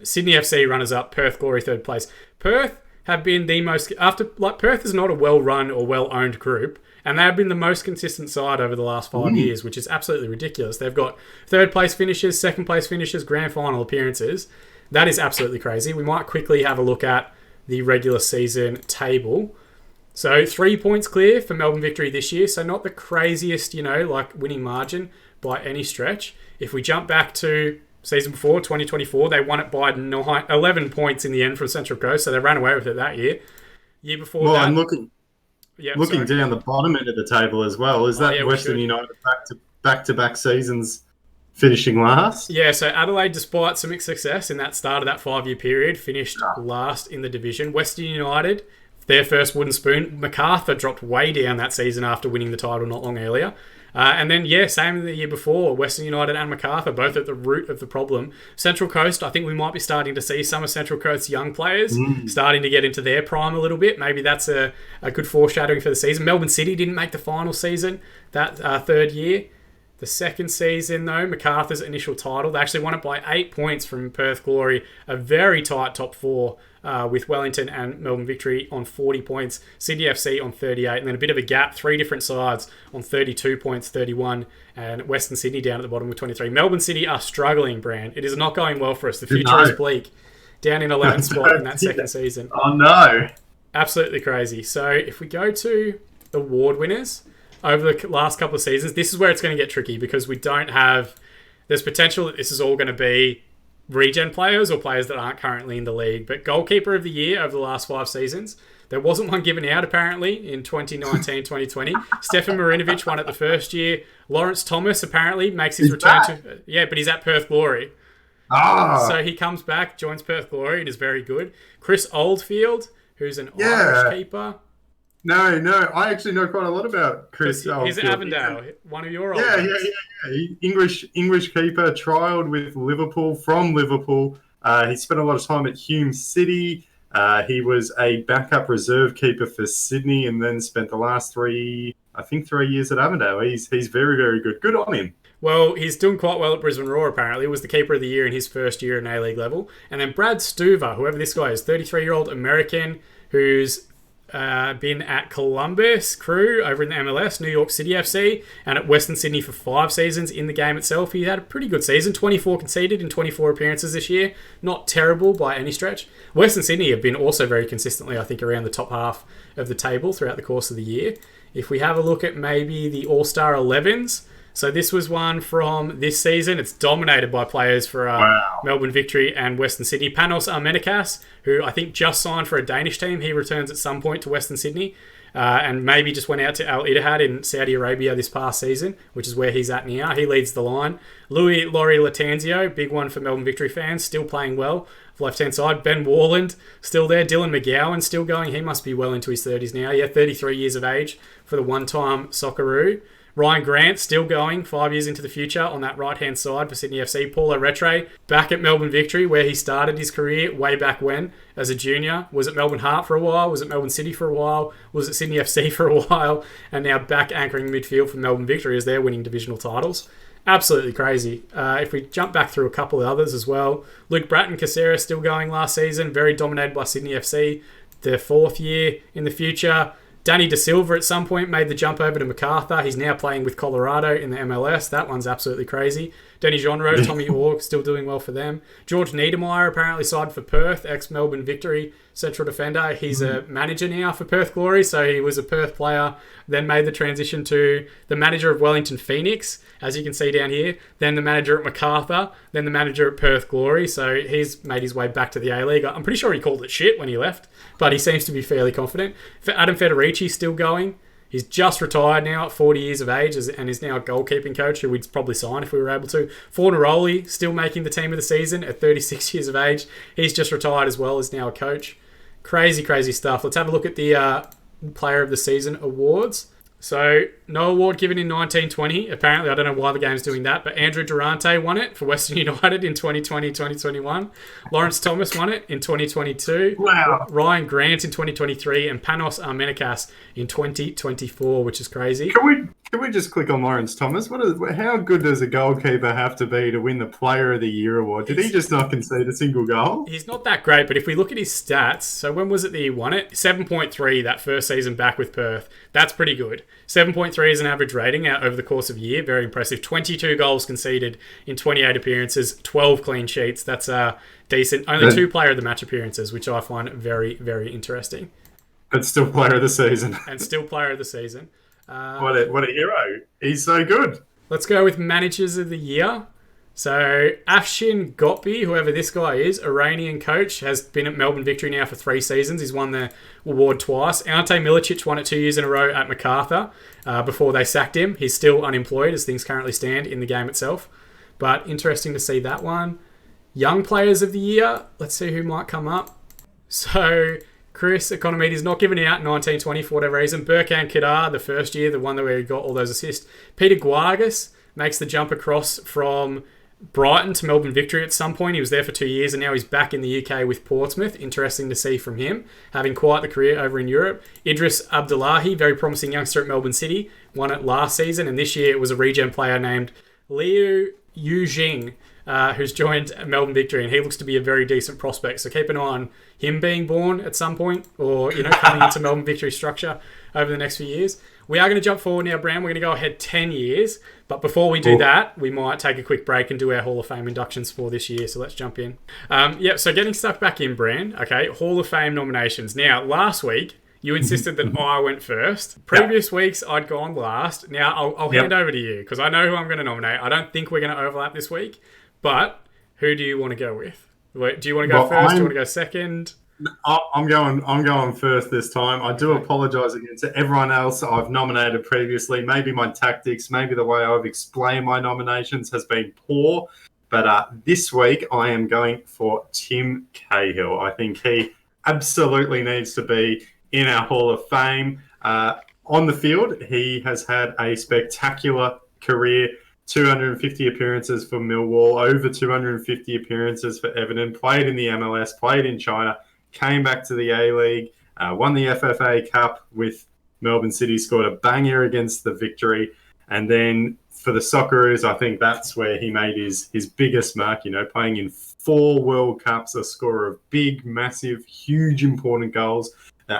Sydney FC runners-up, Perth Glory third place. Perth have been the most... Perth is not a well-run or well-owned group, and they have been the most consistent side over the last 5 years, which is absolutely ridiculous. They've got third-place finishes, second-place finishes, grand final appearances. That is absolutely crazy. We might quickly have a look at the regular season table. So 3 points clear for Melbourne Victory this year, so not the craziest, winning margin by any stretch. If we jump back to season before, 2024, they won it by 11 points in the end from Central Coast, so they ran away with it that year. Year before that... I'm looking down the bottom end of the table as well. Is that Western United back-to-back seasons finishing last? Yeah, so Adelaide, despite some success in that start of that 5-year period, finished last in the division. Western United, their first wooden spoon. MacArthur dropped way down that season after winning the title not long earlier. And then, same the year before, Western United and MacArthur, both at the root of the problem. Central Coast, I think we might be starting to see some of Central Coast's young players starting to get into their prime a little bit. Maybe that's a good foreshadowing for the season. Melbourne City didn't make the final season that third year. The second season, though, MacArthur's initial title, they actually won it by 8 points from Perth Glory, a very tight top four with Wellington and Melbourne Victory on 40 points, Sydney FC on 38, and then a bit of a gap, 3 different sides on 32 points, 31, and Western Sydney down at the bottom with 23. Melbourne City are struggling, Bran. It is not going well for us. The future is bleak. Down in 11th spot in that second season. Oh, no. Absolutely crazy. So if we go to award winners... over the last couple of seasons, this is where it's going to get tricky because we don't have... There's potential that this is all going to be regen players or players that aren't currently in the league. But Goalkeeper of the Year over the last 5 seasons, there wasn't one given out apparently in 2019, 2020. Stefan Marinovic won it the first year. Lawrence Thomas apparently makes his return to... Yeah, but he's at Perth Glory. So he comes back, joins Perth Glory, and is very good. Chris Oldfield, who's an Irish keeper... No. I actually know quite a lot about Chris. He's at Avondale, one of your old English keeper, trialled with Liverpool, from Liverpool. He spent a lot of time at Hume City. He was a backup reserve keeper for Sydney and then spent the last 3 years at Avondale. He's very, very good. Good on him. Well, he's doing quite well at Brisbane Roar, apparently. He was the keeper of the year in his first year in A-League level. And then Brad Stuver, whoever this guy is, 33-year-old American who's... been at Columbus Crew over in the MLS, New York City FC, and at Western Sydney for 5 seasons in the game itself. He had a pretty good season, 24 conceded in 24 appearances this year. Not terrible by any stretch. Western Sydney have been also very consistently, I think, around the top half of the table throughout the course of the year. If we have a look at maybe the All-Star 11s, so this was one from this season. It's dominated by players for Melbourne Victory and Western Sydney. Panos Armenikas, who I think just signed for a Danish team. He returns at some point to Western Sydney and maybe just went out to Al Ittihad in Saudi Arabia this past season, which is where he's at now. He leads the line. Louis Laurie Latanzio, big one for Melbourne Victory fans, still playing well. Left-hand side, Ben Warland, still there. Dylan McGowan, still going. He must be well into his 30s now. 33 years of age for the one-time Socceroo. Ryan Grant still going 5 years into the future on that right-hand side for Sydney FC. Paulo Retre back at Melbourne Victory where he started his career way back when as a junior. Was at Melbourne Heart for a while, was at Melbourne City for a while, was at Sydney FC for a while, and now back anchoring midfield for Melbourne Victory as they're winning divisional titles. Absolutely crazy. If we jump back through a couple of others as well, Luke Bratton Caceres still going last season, very dominated by Sydney FC, their 4th year in the future. Danny De Silva at some point made the jump over to MacArthur. He's now playing with Colorado in the MLS. That one's absolutely crazy. Denny Jonro, Tommy Orr, still doing well for them. George Niedermeyer apparently signed for Perth, ex-Melbourne Victory central defender. He's a manager now for Perth Glory, so he was a Perth player, then made the transition to the manager of Wellington Phoenix, as you can see down here, then the manager at MacArthur, then the manager at Perth Glory, so he's made his way back to the A-League. I'm pretty sure he called it shit when he left, but he seems to be fairly confident. Adam Federici still going. He's just retired now at 40 years of age and is now a goalkeeping coach who we'd probably sign if we were able to. Fornaroli still making the team of the season at 36 years of age. He's just retired as well, is now a coach. Crazy, crazy stuff. Let's have a look at the Player of the Season awards. So, no award given in 1920. Apparently, I don't know why the game's doing that, but Andrew Durante won it for Western United in 2020-2021. Lawrence Thomas won it in 2022. Wow. Ryan Grant in 2023, and Panos Armenikas in 2024, which is crazy. Can we just click on Lawrence Thomas? How good does a goalkeeper have to be to win the Player of the Year award? Did he just not concede a single goal? He's not that great, but if we look at his stats, so when was it that he won it? 7.3 that first season back with Perth. That's pretty good. 7.3 is an average rating out over the course of a year. Very impressive. 22 goals conceded in 28 appearances, 12 clean sheets. That's decent. Only 2 player of the match appearances, which I find very, very interesting. But still player of the season. And still player of the season. What a hero. He's so good. Let's go with managers of the year. So, Afshin Gotbi, whoever this guy is, Iranian coach, has been at Melbourne Victory now for 3 seasons. He's won the award twice. Ante Milicic won it 2 years in a row at MacArthur before they sacked him. He's still unemployed as things currently stand in the game itself. But interesting to see that one. Young players of the year. Let's see who might come up. So, Chris Economides not given out 1920 for whatever reason. Burkan Kedar, the first year, the one where he got all those assists. Peter Guargas makes the jump across from Brighton to Melbourne Victory at some point. He was there for 2 years and now he's back in the UK with Portsmouth. Interesting to see from him, having quite the career over in Europe. Idris Abdullahi, very promising youngster at Melbourne City, won it last season, and this year it was a regen player named Liu Yujing, who's joined Melbourne Victory, and he looks to be a very decent prospect. So keep an eye on him being born at some point, or coming into Melbourne Victory structure over the next few years. We are going to jump forward now, Bran. We're going to go ahead 10 years. But before we do that, we might take a quick break and do our Hall of Fame inductions for this year. So let's jump in. So getting stuck back in, Bran. Okay, Hall of Fame nominations. Now, last week, you insisted that I went first. Previous weeks, I'd gone last. Now, I'll hand over to you because I know who I'm going to nominate. I don't think we're going to overlap this week. But who do you want to go with? Do you want to go first? Do you want to go second? I'm going first this time. I do apologise again to everyone else I've nominated previously. Maybe my tactics, maybe the way I've explained my nominations has been poor. But this week I am going for Tim Cahill. I think he absolutely needs to be in our Hall of Fame. On the field, he has had a spectacular career. 250 appearances for Millwall, over 250 appearances for Everton, played in the MLS, played in China, came back to the A-League, won the FFA Cup with Melbourne City, scored a banger against the Victory. And then for the Socceroos, I think that's where he made his biggest mark, playing in 4 World Cups, a scorer of big, massive, huge, important goals.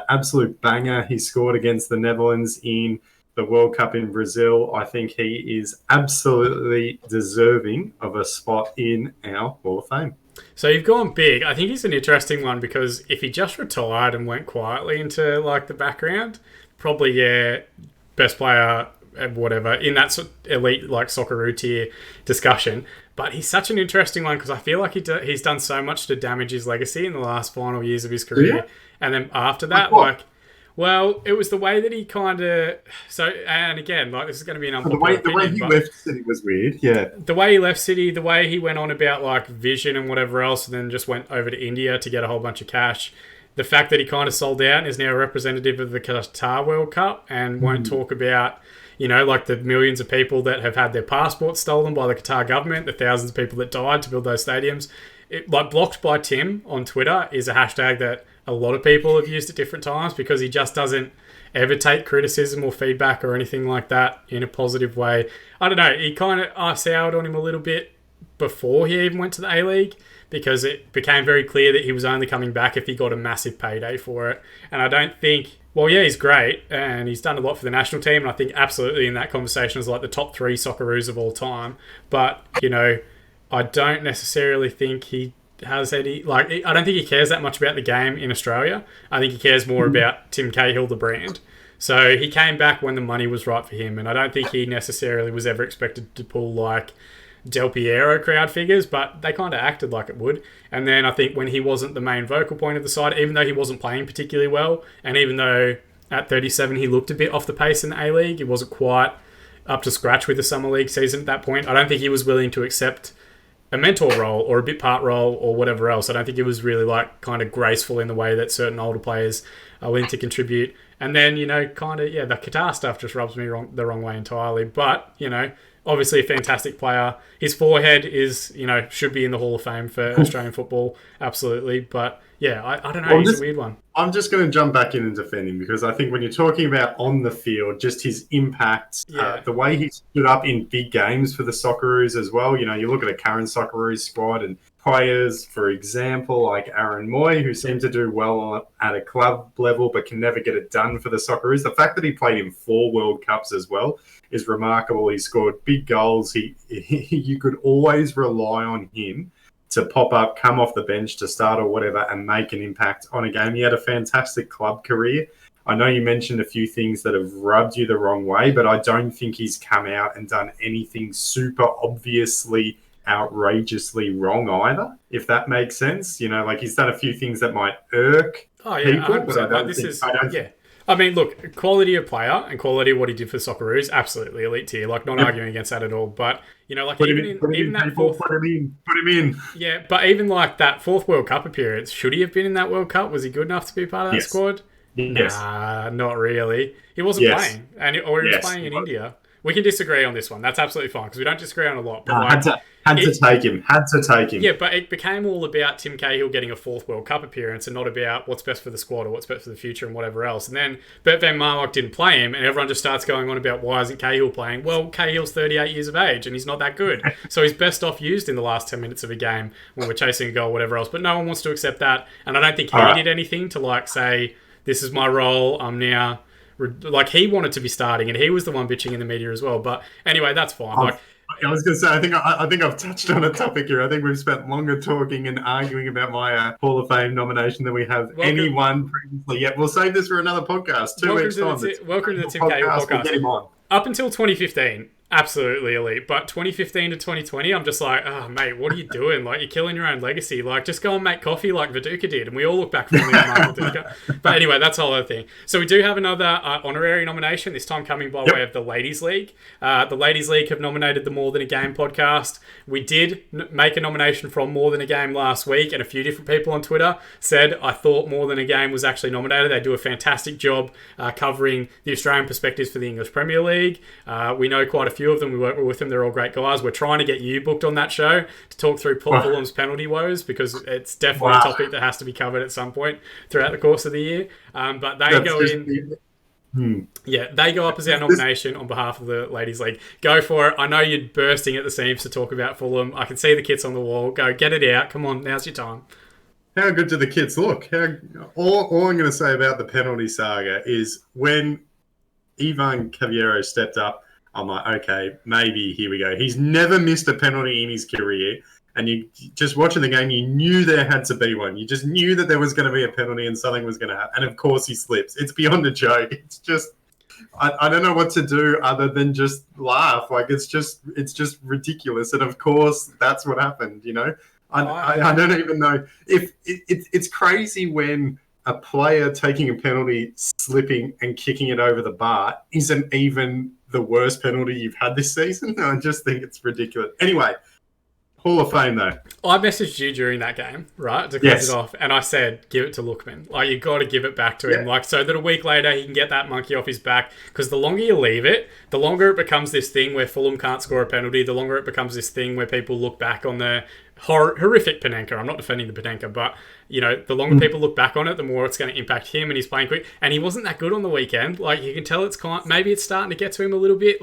Absolute banger he scored against the Netherlands in the World Cup in Brazil. I think he is absolutely deserving of a spot in our Hall of Fame. So you've gone big. I think he's an interesting one because if he just retired and went quietly into the background, probably best player whatever in that elite Socceroo tier discussion. But he's such an interesting one because I feel like he's done so much to damage his legacy in the last final years of his career. Yeah. And then after that, well, it was the way that he kind of... So, and again, this is going to be an unpopular opinion. The way he left City was weird, yeah. The way he left City, the way he went on about, vision and whatever else, and then just went over to India to get a whole bunch of cash. The fact that he kind of sold out and is now a representative of the Qatar World Cup and won't talk about, the millions of people that have had their passports stolen by the Qatar government, the thousands of people that died to build those stadiums. Blocked by Tim on Twitter is a hashtag that a lot of people have used at different times because he just doesn't ever take criticism or feedback or anything like that in a positive way. I don't know. He kind of, I soured on him a little bit before he even went to the A-League because it became very clear that he was only coming back if he got a massive payday for it. And I don't think... Well, yeah, he's great and he's done a lot for the national team. And I think absolutely in that conversation is the top 3 Socceroos of all time. But, I don't necessarily think he has any... I don't think he cares that much about the game in Australia. I think he cares more about Tim Cahill, the brand. So he came back when the money was right for him. And I don't think he necessarily was ever expected to pull Del Piero crowd figures, but they kind of acted like it would. And then I think when he wasn't the main vocal point of the side, even though he wasn't playing particularly well, and even though at 37 he looked a bit off the pace in the A-League, he wasn't quite up to scratch with the Summer League season at that point. I don't think he was willing to accept a mentor role or a bit part role or whatever else. I don't think it was really like kind of graceful in the way that certain older players are willing to contribute. And then, the Qatar stuff just rubs me the wrong way entirely. But, obviously a fantastic player. His forehead is, should be in the Hall of Fame for Australian football. Absolutely. But yeah, I don't know. He's a weird one. I'm just going to jump back in and defend him because I think when you're talking about on the field, just his impact, the way he stood up in big games for the Socceroos as well. You look at a current Socceroos squad and players, for example, like Aaron Moy, who seem to do well at a club level but can never get it done for the Socceroos. The fact that he played in 4 World Cups as well is remarkable. He scored big goals. You could always rely on him to pop up, come off the bench to start or whatever and make an impact on a game. He had a fantastic club career. I know you mentioned a few things that have rubbed you the wrong way, but I don't think he's come out and done anything super obviously outrageously wrong either, if that makes sense. He's done a few things that might irk people, but I don't think... I mean, look, quality of player and quality of what he did for Socceroos, absolutely elite tier. Not arguing against that at all. But put him in. Yeah, but even that 4th World Cup appearance, should he have been in that World Cup? Was he good enough to be part of that squad? Yes. Nah, not really. He wasn't playing, or he was playing in India. We can disagree on this one. That's absolutely fine because we don't disagree on a lot. But had to take him. Yeah, but it became all about Tim Cahill getting a 4th World Cup appearance and not about what's best for the squad or what's best for the future and whatever else. And then Bert van Marwijk didn't play him and everyone just starts going on about why isn't Cahill playing? Well, Cahill's 38 years of age and he's not that good. So he's best off used in the last 10 minutes of a game when we're chasing a goal or whatever else. But no one wants to accept that. And I don't think he did anything to say, this is my role, I'm now... he wanted to be starting and he was the one bitching in the media as well. But anyway, that's fine. I was going to say, I think I've touched on a topic here. I think we've spent longer talking and arguing about my Hall of Fame nomination than we have anyone previously yet. We'll save this for another podcast. 2 weeks time. Welcome to the Tim Cahill podcast. We'll get him on. Up until 2015, absolutely elite. But 2015 to 2020, I'm just like, oh, mate, what are you doing? You're killing your own legacy. Just go and make coffee like Viduka did. And we all look back fondly on Michael Viduka. But anyway, that's the whole other thing. So we do have another honorary nomination, this time coming by way of the Ladies League. The Ladies League have nominated the More Than a Game podcast. We did make a nomination from More Than a Game last week, and a few different people on Twitter said, I thought More Than a Game was actually nominated. They do a fantastic job covering the Australian perspectives for the English Premier League. We know quite a few of them. We work with them. They're all great guys. We're trying to get you booked on that show to talk through Fulham's penalty woes because it's definitely a topic that has to be covered at some point throughout the course of the year. But they go in... Yeah, they go up as our nomination on behalf of the Ladies League. Go for it. I know you're bursting at the seams to talk about Fulham. I can see the kits on the wall. Go, get it out. Come on, now's your time. How good do the kits look? All I'm going to say about the penalty saga is when Ivan Cavallero stepped up, I'm like, okay, maybe here we go. He's never missed a penalty in his career. And you just watching the game, you knew there had to be one. You just knew that there was going to be a penalty and something was going to happen. And of course he slips. It's beyond a joke. It's just, I don't know what to do other than just laugh. It's just ridiculous. And of course that's what happened, I don't even know if it's crazy when a player taking a penalty, slipping and kicking it over the bar isn't even the worst penalty you've had this season. I just think it's ridiculous. Anyway, Hall of Fame, though. I messaged you during that game, right, to close it off, and I said, give it to Lookman. You got to give it back to him, so that a week later he can get that monkey off his back, because the longer you leave it, the longer it becomes this thing where Fulham can't score a penalty, the longer it becomes this thing where people look back on the horrific Panenka. I'm not defending the Panenka, but the longer people look back on it, the more it's going to impact him, and he's playing quick. And he wasn't that good on the weekend. You can tell maybe it's starting to get to him a little bit.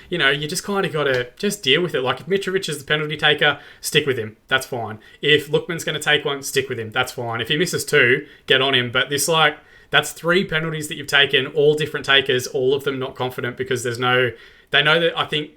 You just kind of got to just deal with it. If Mitrovic is the penalty taker, stick with him. That's fine. If Lookman's going to take one, stick with him. That's fine. If he misses 2, get on him. But this that's 3 penalties that you've taken, all different takers, all of them not confident because they know that I think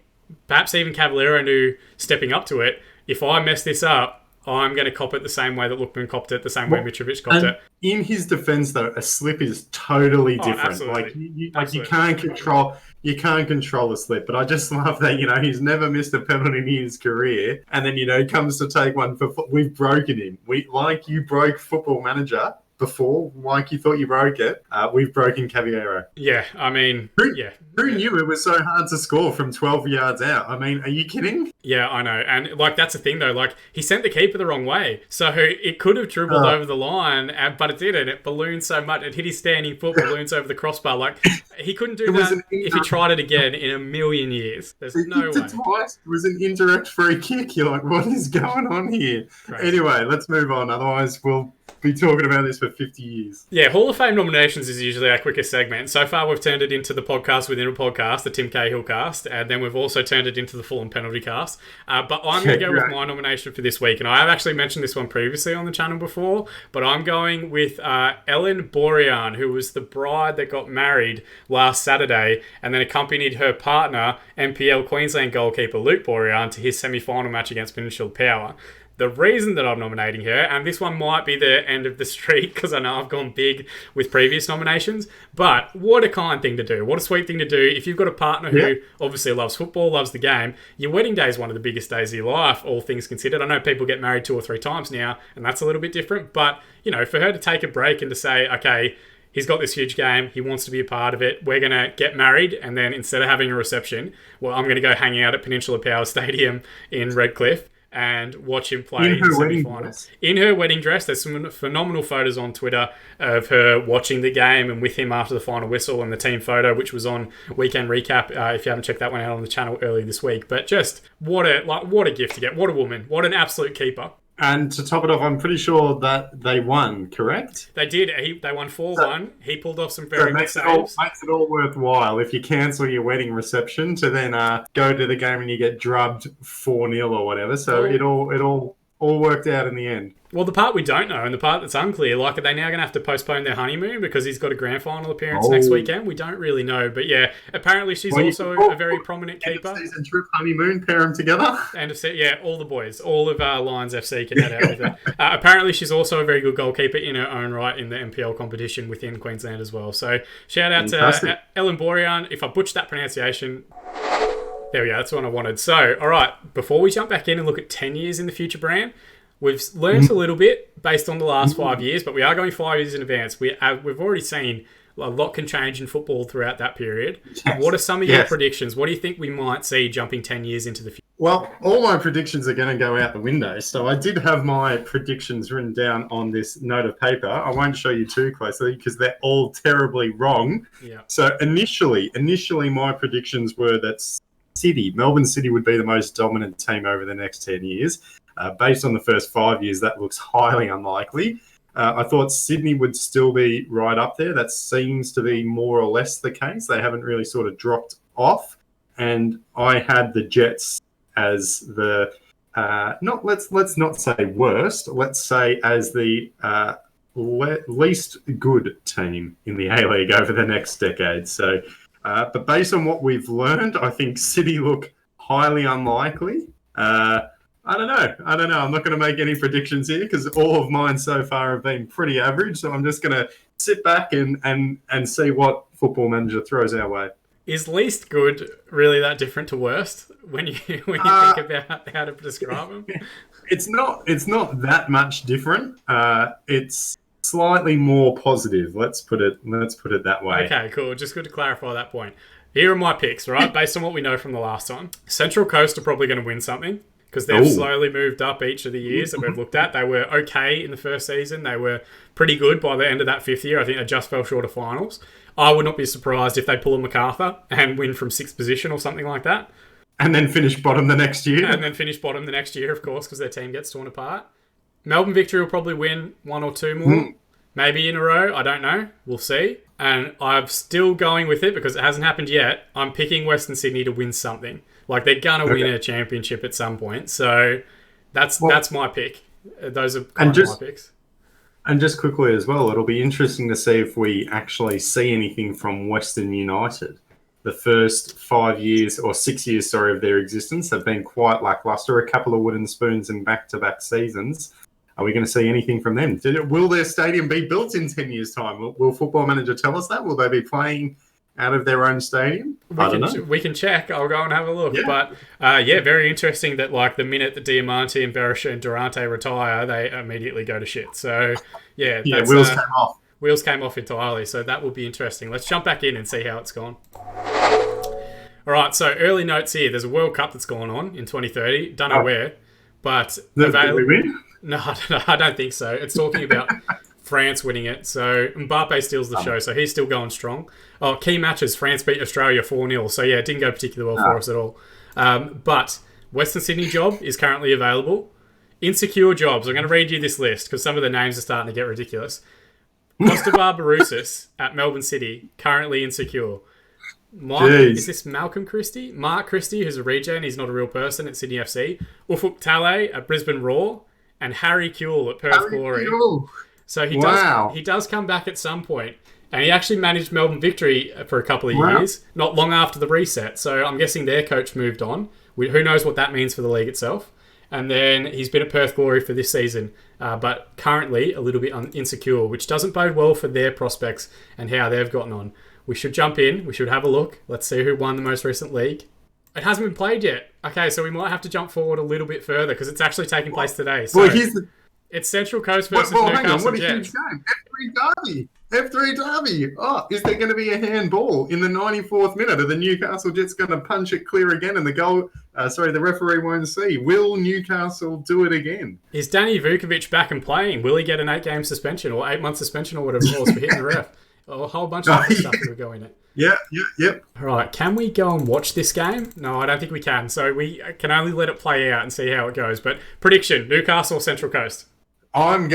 perhaps even Cavallero knew stepping up to it. If I mess this up, I'm going to cop it the same way that Lookman copped it, the same way Mitrovic copped it. In his defence, though, a slip is totally different. Absolutely. You can't control a slip. But I just love that he's never missed a penalty in his career, and then he comes to take one for. We've broken him. You broke Football Manager before, like you thought you broke it. We've broken Cavallero. Yeah, I mean, Who knew it was so hard to score from 12 yards out? I mean, are you kidding? Yeah, I know. And, like, that's the thing, though. Like, he sent the keeper the wrong way. So it could have dribbled over the line, but it didn't. It ballooned so much. It hit his standing foot, balloons over the crossbar. Like, he couldn't do that if he tried it again in a million years. There's no way. Twice. It was an indirect free kick. You're like, what is going on here? Crazy. Anyway, let's move on. Otherwise, we'll be talking about this for 50 years. Yeah, Hall of Fame nominations is usually our quickest segment. So far, we've turned it into the podcast within a podcast, the Tim Cahill cast, and then we've also turned it into the Fulham penalty cast. But I'm going to go with my nomination for this week, and I have actually mentioned this one previously on the channel before, but I'm going with Ellen Borjan, who was the bride that got married last Saturday and then accompanied her partner, NPL Queensland goalkeeper Luke Borjan, to his semi-final match against Peninsula Power. The reason that I'm nominating her, and this one might be the end of the streak because I know I've gone big with previous nominations, but what a kind thing to do. What a sweet thing to do. If you've got a partner who obviously loves football, loves the game, your wedding day is one of the biggest days of your life, all things considered. I know people get married 2 or 3 times now, and that's a little bit different, but, you know, for her to take a break and to say, okay, he's got this huge game, he wants to be a part of it, we're going to get married, and then instead of having a reception, well, I'm going to go hang out at Peninsula Power Stadium in Redcliffe and watch him play in the semi-finals. In her wedding dress. There's some phenomenal photos on Twitter of her watching the game and with him after the final whistle, and the team photo, which was on Weekend Recap, if you haven't checked that one out on the channel earlier this week. But just what a gift to get. What a woman. What an absolute keeper. And to top it off, I'm pretty sure that they won, correct? They did. They won 4-1. He pulled off some very good saves. Makes it all worthwhile if you cancel your wedding reception to then go to the game and you get drubbed 4-0 or whatever. So it all worked out in the end. Well, the part we don't know and the part that's unclear, like, are they now going to have to postpone their honeymoon because he's got a grand final appearance next weekend? We don't really know. But yeah, apparently she's also a very prominent keeper. Season trip honeymoon, pair them together. All the boys, all of Lions FC can head out with her. Apparently she's also a very good goalkeeper in her own right in the MPL competition within Queensland as well. So shout out to Ellen Borjan. If I butchered that pronunciation, there we go, that's what I wanted. So, all right, before we jump back in and look at 10 years in the future, Bran, we've learned a little bit based on the last 5 years, but we are going 5 years in advance. We've already seen a lot can change in football throughout that period. Yes. What are some of your predictions? What do you think we might see jumping 10 years into the future? Well, all my predictions are going to go out the window. So I did have my predictions written down on this note of paper. I won't show you too closely because they're all terribly wrong. Yeah. So initially my predictions were that Melbourne City would be the most dominant team over the next 10 years. Based on the first 5 years, that looks highly unlikely. I thought Sydney would still be right up there. That seems to be more or less the case. They haven't really sort of dropped off. And I had the Jets as the let's not say worst. Let's say as the least good team in the A-League over the next decade. So, but based on what we've learned, I think City look highly unlikely. I don't know. I'm not going to make any predictions here because all of mine so far have been pretty average. So I'm just going to sit back and see what Football Manager throws our way. Is least good really that different to worst when you think about how to describe them? It's not that much different. It's slightly more positive. Let's put it that way. Okay, cool. Just good to clarify that point. Here are my picks, right? Based on what we know from the last time. Central Coast are probably going to win something because they've slowly moved up each of the years that we've looked at. They were okay in the first season. They were pretty good by the end of that 5th year. I think they just fell short of finals. I would not be surprised if they pull a MacArthur and win from 6th position or something like that. And then finish bottom the next year. Of course, because their team gets torn apart. Melbourne Victory will probably win 1 or 2 more. Maybe in a row. I don't know. We'll see. And I'm still going with it because it hasn't happened yet. I'm picking Western Sydney to win something. Like, they're going to win a championship at some point. So that's my pick. Those are kind of my picks. And just quickly as well, it'll be interesting to see if we actually see anything from Western United. The first 5 years, or 6 years, of their existence have been quite lacklustre. A couple of wooden spoons in back-to-back seasons. Are we going to see anything from them? Will their stadium be built in 10 years' time? Will Football Manager tell us that? Will they be playing out of their own stadium? We can check. I'll go and have a look. Yeah. But, very interesting that, the minute that Diamante and Berisha and Durante retire, they immediately go to shit. So, wheels came off. Wheels came off entirely. So that will be interesting. Let's jump back in and see how it's gone. All right, so early notes here. There's a World Cup that's going on in 2030. Don't know where, but Did we win? No, I don't think so. It's talking about France winning it. So Mbappe steals the show, so he's still going strong. Oh, key matches. France beat Australia 4-0. So yeah, it didn't go particularly well for us at all. But Western Sydney job is currently available. Insecure jobs. I'm going to read you this list because some of the names are starting to get ridiculous. Costa Barbarousis at Melbourne City, currently insecure. Is this Malcolm Christie? Mark Christie, who's a regen. He's not a real person at Sydney FC. Ufuk Talay at Brisbane Roar. And Harry Kewell at Perth Glory. So he does come back at some point. And he actually managed Melbourne Victory for a couple of years, not long after the reset. So I'm guessing their coach moved on. Who knows what that means for the league itself. And then he's been at Perth Glory for this season, but currently a little bit insecure, which doesn't bode well for their prospects and how they've gotten on. We should jump in. We should have a look. Let's see who won the most recent league. It hasn't been played yet. Okay, so we might have to jump forward a little bit further because it's actually taking place today. So it's Central Coast versus Newcastle Jets. F3 Derby. Oh, is there going to be a handball in the 94th minute? Are the Newcastle Jets going to punch it clear again and the referee won't see? Will Newcastle do it again? Is Danny Vukovic back and playing? Will he get an 8-game suspension or 8-month suspension or whatever it was for hitting the ref? A whole bunch of other stuff that will go in it. Yep. All right, can we go and watch this game? No, I don't think we can. So we can only let it play out and see how it goes. But prediction, Newcastle or Central Coast? I don't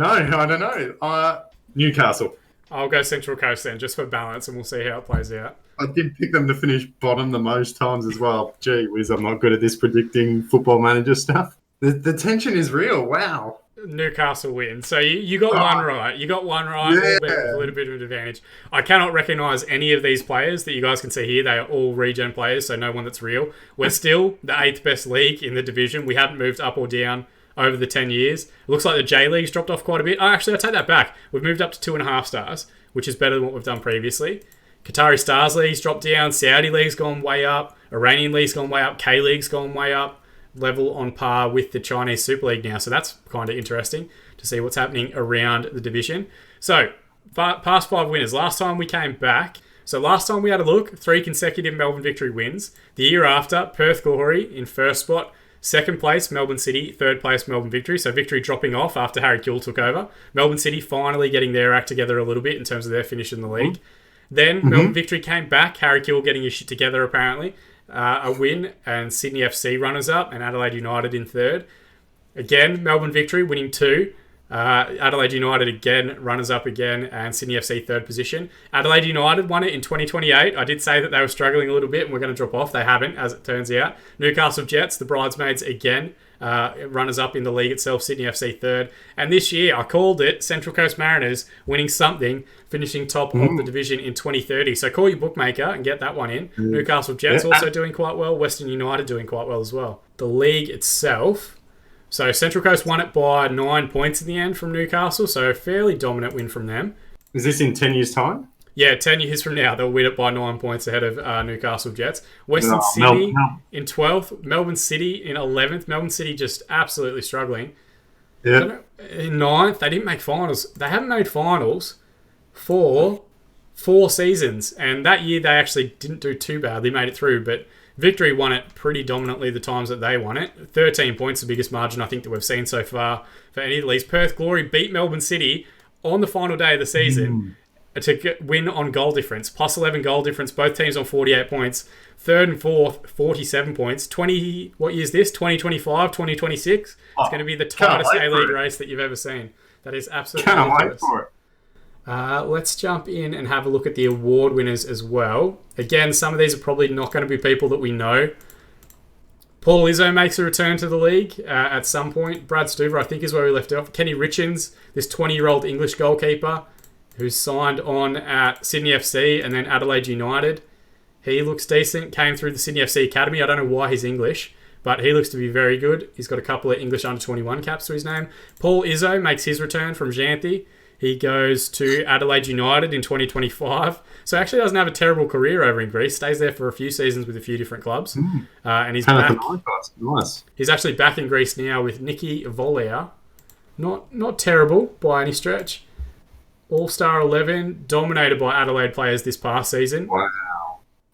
know. Newcastle. I'll go Central Coast then, just for balance, and we'll see how it plays out. I did pick them to finish bottom the most times as well. Gee whiz, I'm not good at this predicting football manager stuff. The tension is real. Wow. Newcastle win. So you got one right. You got one right, albeit with a little bit of an advantage. I cannot recognise any of these players that you guys can see here. They are all regen players, so no one that's real. We're still the 8th best league in the division. We haven't moved up or down over the 10 years. It looks like the J League's dropped off quite a bit. Oh, actually, I take that back. We've moved up to 2.5 stars, which is better than what we've done previously. Qatari Stars League's dropped down. Saudi League's gone way up. Iranian League's gone way up. K League's gone way up. Level on par with the Chinese Super League now. So that's kind of interesting to see what's happening around the division. So, past 5 winners. Last time we came back. So last time we had a look, 3 consecutive Melbourne Victory wins. The year after, Perth Glory in first spot. Second place, Melbourne City. Third place, Melbourne Victory. So Victory dropping off after Harry Kewell took over. Melbourne City finally getting their act together a little bit in terms of their finish in the league. Then Melbourne Victory came back. Harry Kewell getting his shit together apparently. A win, and Sydney FC runners up, and Adelaide United in third. Again, Melbourne Victory winning 2. Adelaide United again, runners up again, and Sydney FC third position. Adelaide United won it in 2028. I did say that they were struggling a little bit and we're going to drop off. They haven't, as it turns out. Newcastle Jets, the bridesmaids again, runners up in the league itself, Sydney FC third. And this year, I called it, Central Coast Mariners winning something, finishing top of the division in 2030. So call your bookmaker and get that one in. Newcastle Jets also doing quite well. Western United doing quite well as well. The league itself... So Central Coast won it by 9 points in the end from Newcastle, so a fairly dominant win from them. Is this in 10 years' time? Yeah, 10 years from now, they'll win it by 9 points ahead of Newcastle Jets. Western Sydney in 12th, Melbourne City in 11th. Melbourne City just absolutely struggling. Yeah. In 9th, they didn't make finals. They haven't made finals for 4 seasons, and that year they actually didn't do too bad. They made it through, but... Victory won it pretty dominantly the times that they won it. 13 points, the biggest margin I think that we've seen so far for any of the leagues. Perth Glory beat Melbourne City on the final day of the season to win on goal difference. Plus 11 goal difference, both teams on 48 points. Third and fourth, 47 points. What year is this? 2025, 2026? It's going to be the tightest A-League race that you've ever seen. That is absolutely ridiculous. Can't wait for it. Let's jump in and have a look at the award winners as well. Again, some of these are probably not going to be people that we know. Paul Izzo makes a return to the league at some point. Brad Stuver, I think, is where we left off. Kenny Richards, this 20-year-old English goalkeeper who's signed on at Sydney FC and then Adelaide United. He looks decent, came through the Sydney FC Academy. I don't know why he's English, but he looks to be very good. He's got a couple of English under-21 caps to his name. Paul Izzo makes his return from Xanthi. He goes to Adelaide United in 2025. So actually doesn't have a terrible career over in Greece. Stays there for a few seasons with a few different clubs. And he's back. Nice. He's actually back in Greece now with Niki Volia. Not terrible by any stretch. All-Star 11, dominated by Adelaide players this past season. Wow.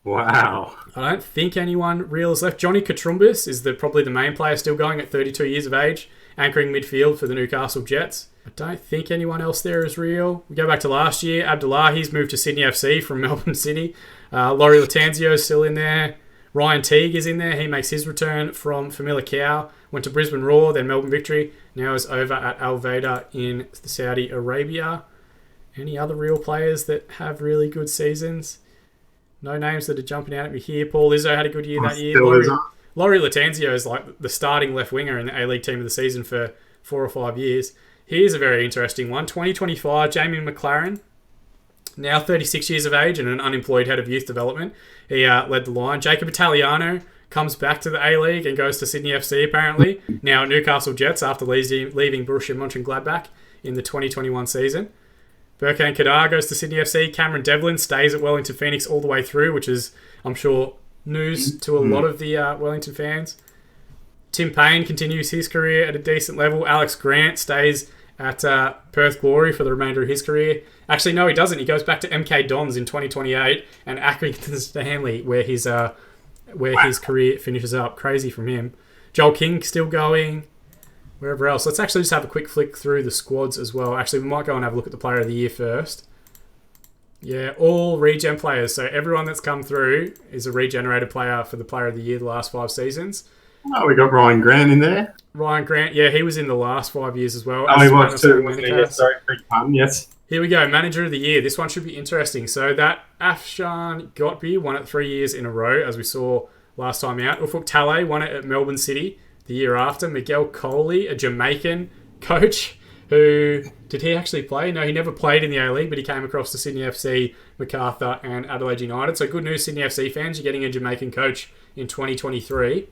Wow. I don't think anyone real is left. Johnny Katrumbis is probably the main player still going at 32 years of age, anchoring midfield for the Newcastle Jets. I don't think anyone else there is real. We go back to last year. Abdullahi's moved to Sydney FC from Melbourne City. Laurie Latanzio is still in there. Ryan Teague is in there. He makes his return from Familia Cow. Went to Brisbane Roar, then Melbourne Victory. Now is over at Al Vaida in Saudi Arabia. Any other real players that have really good seasons? No names that are jumping out at me here. Paul Izzo had a good year that year. Laurie Latanzio is like the starting left winger in the A-League team of the season for 4 or 5 years. Here's a very interesting one. 2025, Jamie Mclaren, now 36 years of age and an unemployed head of youth development. He led the line. Jacob Italiano comes back to the A-League and goes to Sydney FC apparently. Now at Newcastle Jets after leaving Borussia Mönchengladbach in the 2021 season. Burkhane Kadar goes to Sydney FC. Cameron Devlin stays at Wellington Phoenix all the way through, which is, I'm sure, news to a lot of the Wellington fans. Tim Payne continues his career at a decent level. Alex Grant stays at Perth Glory for the remainder of his career. Actually, no, he doesn't. He goes back to MK Dons in 2028 and Accrington Stanley, where his career finishes up. Crazy from him. Joel King still going. Wherever else. Let's actually just have a quick flick through the squads as well. Actually, we might go and have a look at the player of the year first. Yeah, all regen players. So everyone that's come through is a regenerated player for the player of the year the last 5 seasons. Oh, we got Ryan Grant in there. Ryan Grant, yeah, he was in the last 5 years as well. Oh, he was too, wasn't he? Yes, sorry, big pun, yes. Here we go, manager of the year. This one should be interesting. So that Afshan Gotby won it 3 years in a row, as we saw last time out. Ufuk Talay won it at Melbourne City the year after. Miguel Coley, a Jamaican coach who... Did he actually play? No, he never played in the A-League, but he came across to Sydney FC, Macarthur and Adelaide United. So good news, Sydney FC fans. You're getting a Jamaican coach in 2023.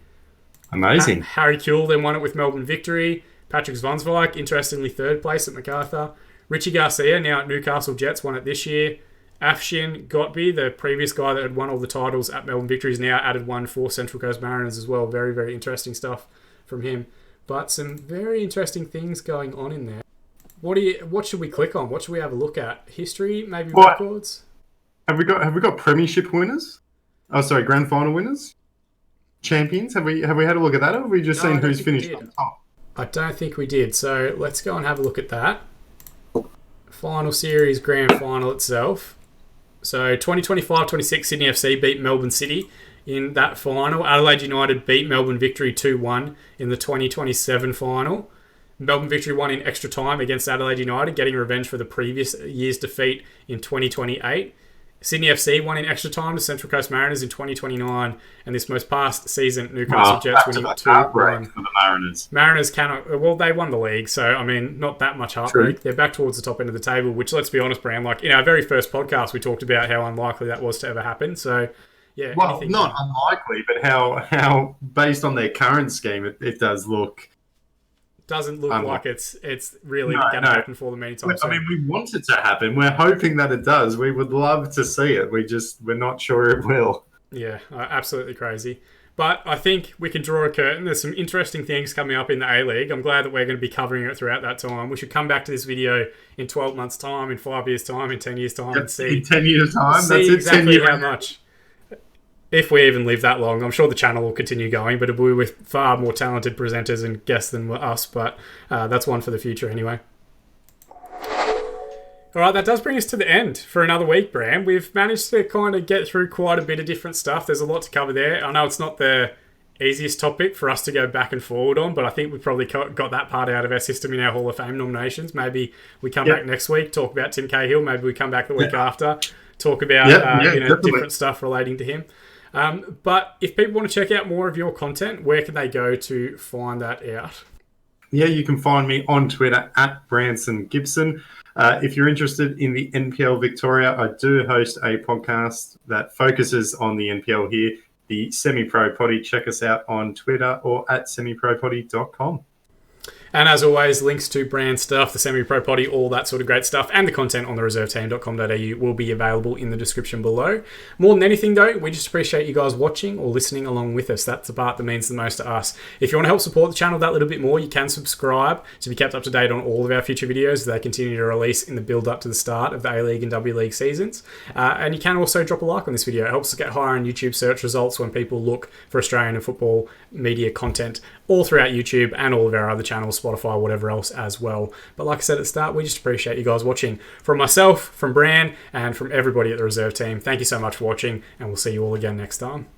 Amazing. Harry Kuehl then won it with Melbourne Victory. Patrick Zvansvijk, interestingly, 3rd place at Macarthur. Richie Garcia, now at Newcastle Jets, won it this year. Afshin Gotby, the previous guy that had won all the titles at Melbourne Victory, has now added one for Central Coast Mariners as well. Very, very interesting stuff from him. But some very interesting things going on in there. What should we click on? What should we have a look at? History, maybe records? Have we got premiership winners? Oh, sorry, grand final winners? Champions? Have we had a look at that, or have we just seen who's finished on top? I don't think we did. So let's go and have a look at that. Final series, grand final itself. So 2025-26 Sydney FC beat Melbourne City in that final. Adelaide United beat Melbourne Victory 2-1 in the 2027 final. Melbourne Victory won in extra time against Adelaide United, getting revenge for the previous year's defeat in 2028. Sydney FC won in extra time to Central Coast Mariners in 2029, and this most past season, Newcastle Jets winning 2-1 for the Mariners. Mariners cannot... Well, they won the league, so, I mean, not that much heartbreak. True. They're back towards the top end of the table, which, let's be honest, Bran, like, in our very first podcast, we talked about how unlikely that was to ever happen, so... Yeah, well, not unlikely, but how based on their current scheme, it does look... Doesn't look like it's really going to happen for them anytime soon. I mean, we want it to happen. We're hoping that it does. We would love to see it. We're not sure it will. Yeah, absolutely crazy. But I think we can draw a curtain. There's some interesting things coming up in the A-League. I'm glad that we're going to be covering it throughout that time. We should come back to this video in 12 months' time, in 5 years' time, in 10 years' time, and see... In 10 years' time? See exactly how much... If we even live that long, I'm sure the channel will continue going, but it'll be with far more talented presenters and guests than us, but that's one for the future anyway. All right, that does bring us to the end for another week, Bran. We've managed to kind of get through quite a bit of different stuff. There's a lot to cover there. I know it's not the easiest topic for us to go back and forward on, but I think we've probably got that part out of our system in our Hall of Fame nominations. Maybe we come back next week, talk about Tim Cahill. Maybe we come back the week after, talk about different stuff relating to him. But if people want to check out more of your content, where can they go to find that out? Yeah, you can find me on Twitter at Branson Gibson. If you're interested in the NPL Victoria, I do host a podcast that focuses on the NPL here, the Semi-Pro Potty. Check us out on Twitter or at semipropotty.com. And as always, links to Bran stuff, the semi-pro potty, all that sort of great stuff, and the content on the reserveteam.com.au will be available in the description below. More than anything, though, we just appreciate you guys watching or listening along with us. That's the part that means the most to us. If you want to help support the channel that little bit more, you can subscribe to be kept up to date on all of our future videos as they continue to release in the build-up to the start of the A-League and W-League seasons. And you can also drop a like on this video. It helps us get higher in YouTube search results when people look for Australian and football media content all throughout YouTube and all of our other channels, Spotify, whatever else as well. But like I said at the start, we just appreciate you guys watching. From myself, from Bran, and from everybody at the reserve team, thank you so much for watching, and we'll see you all again next time.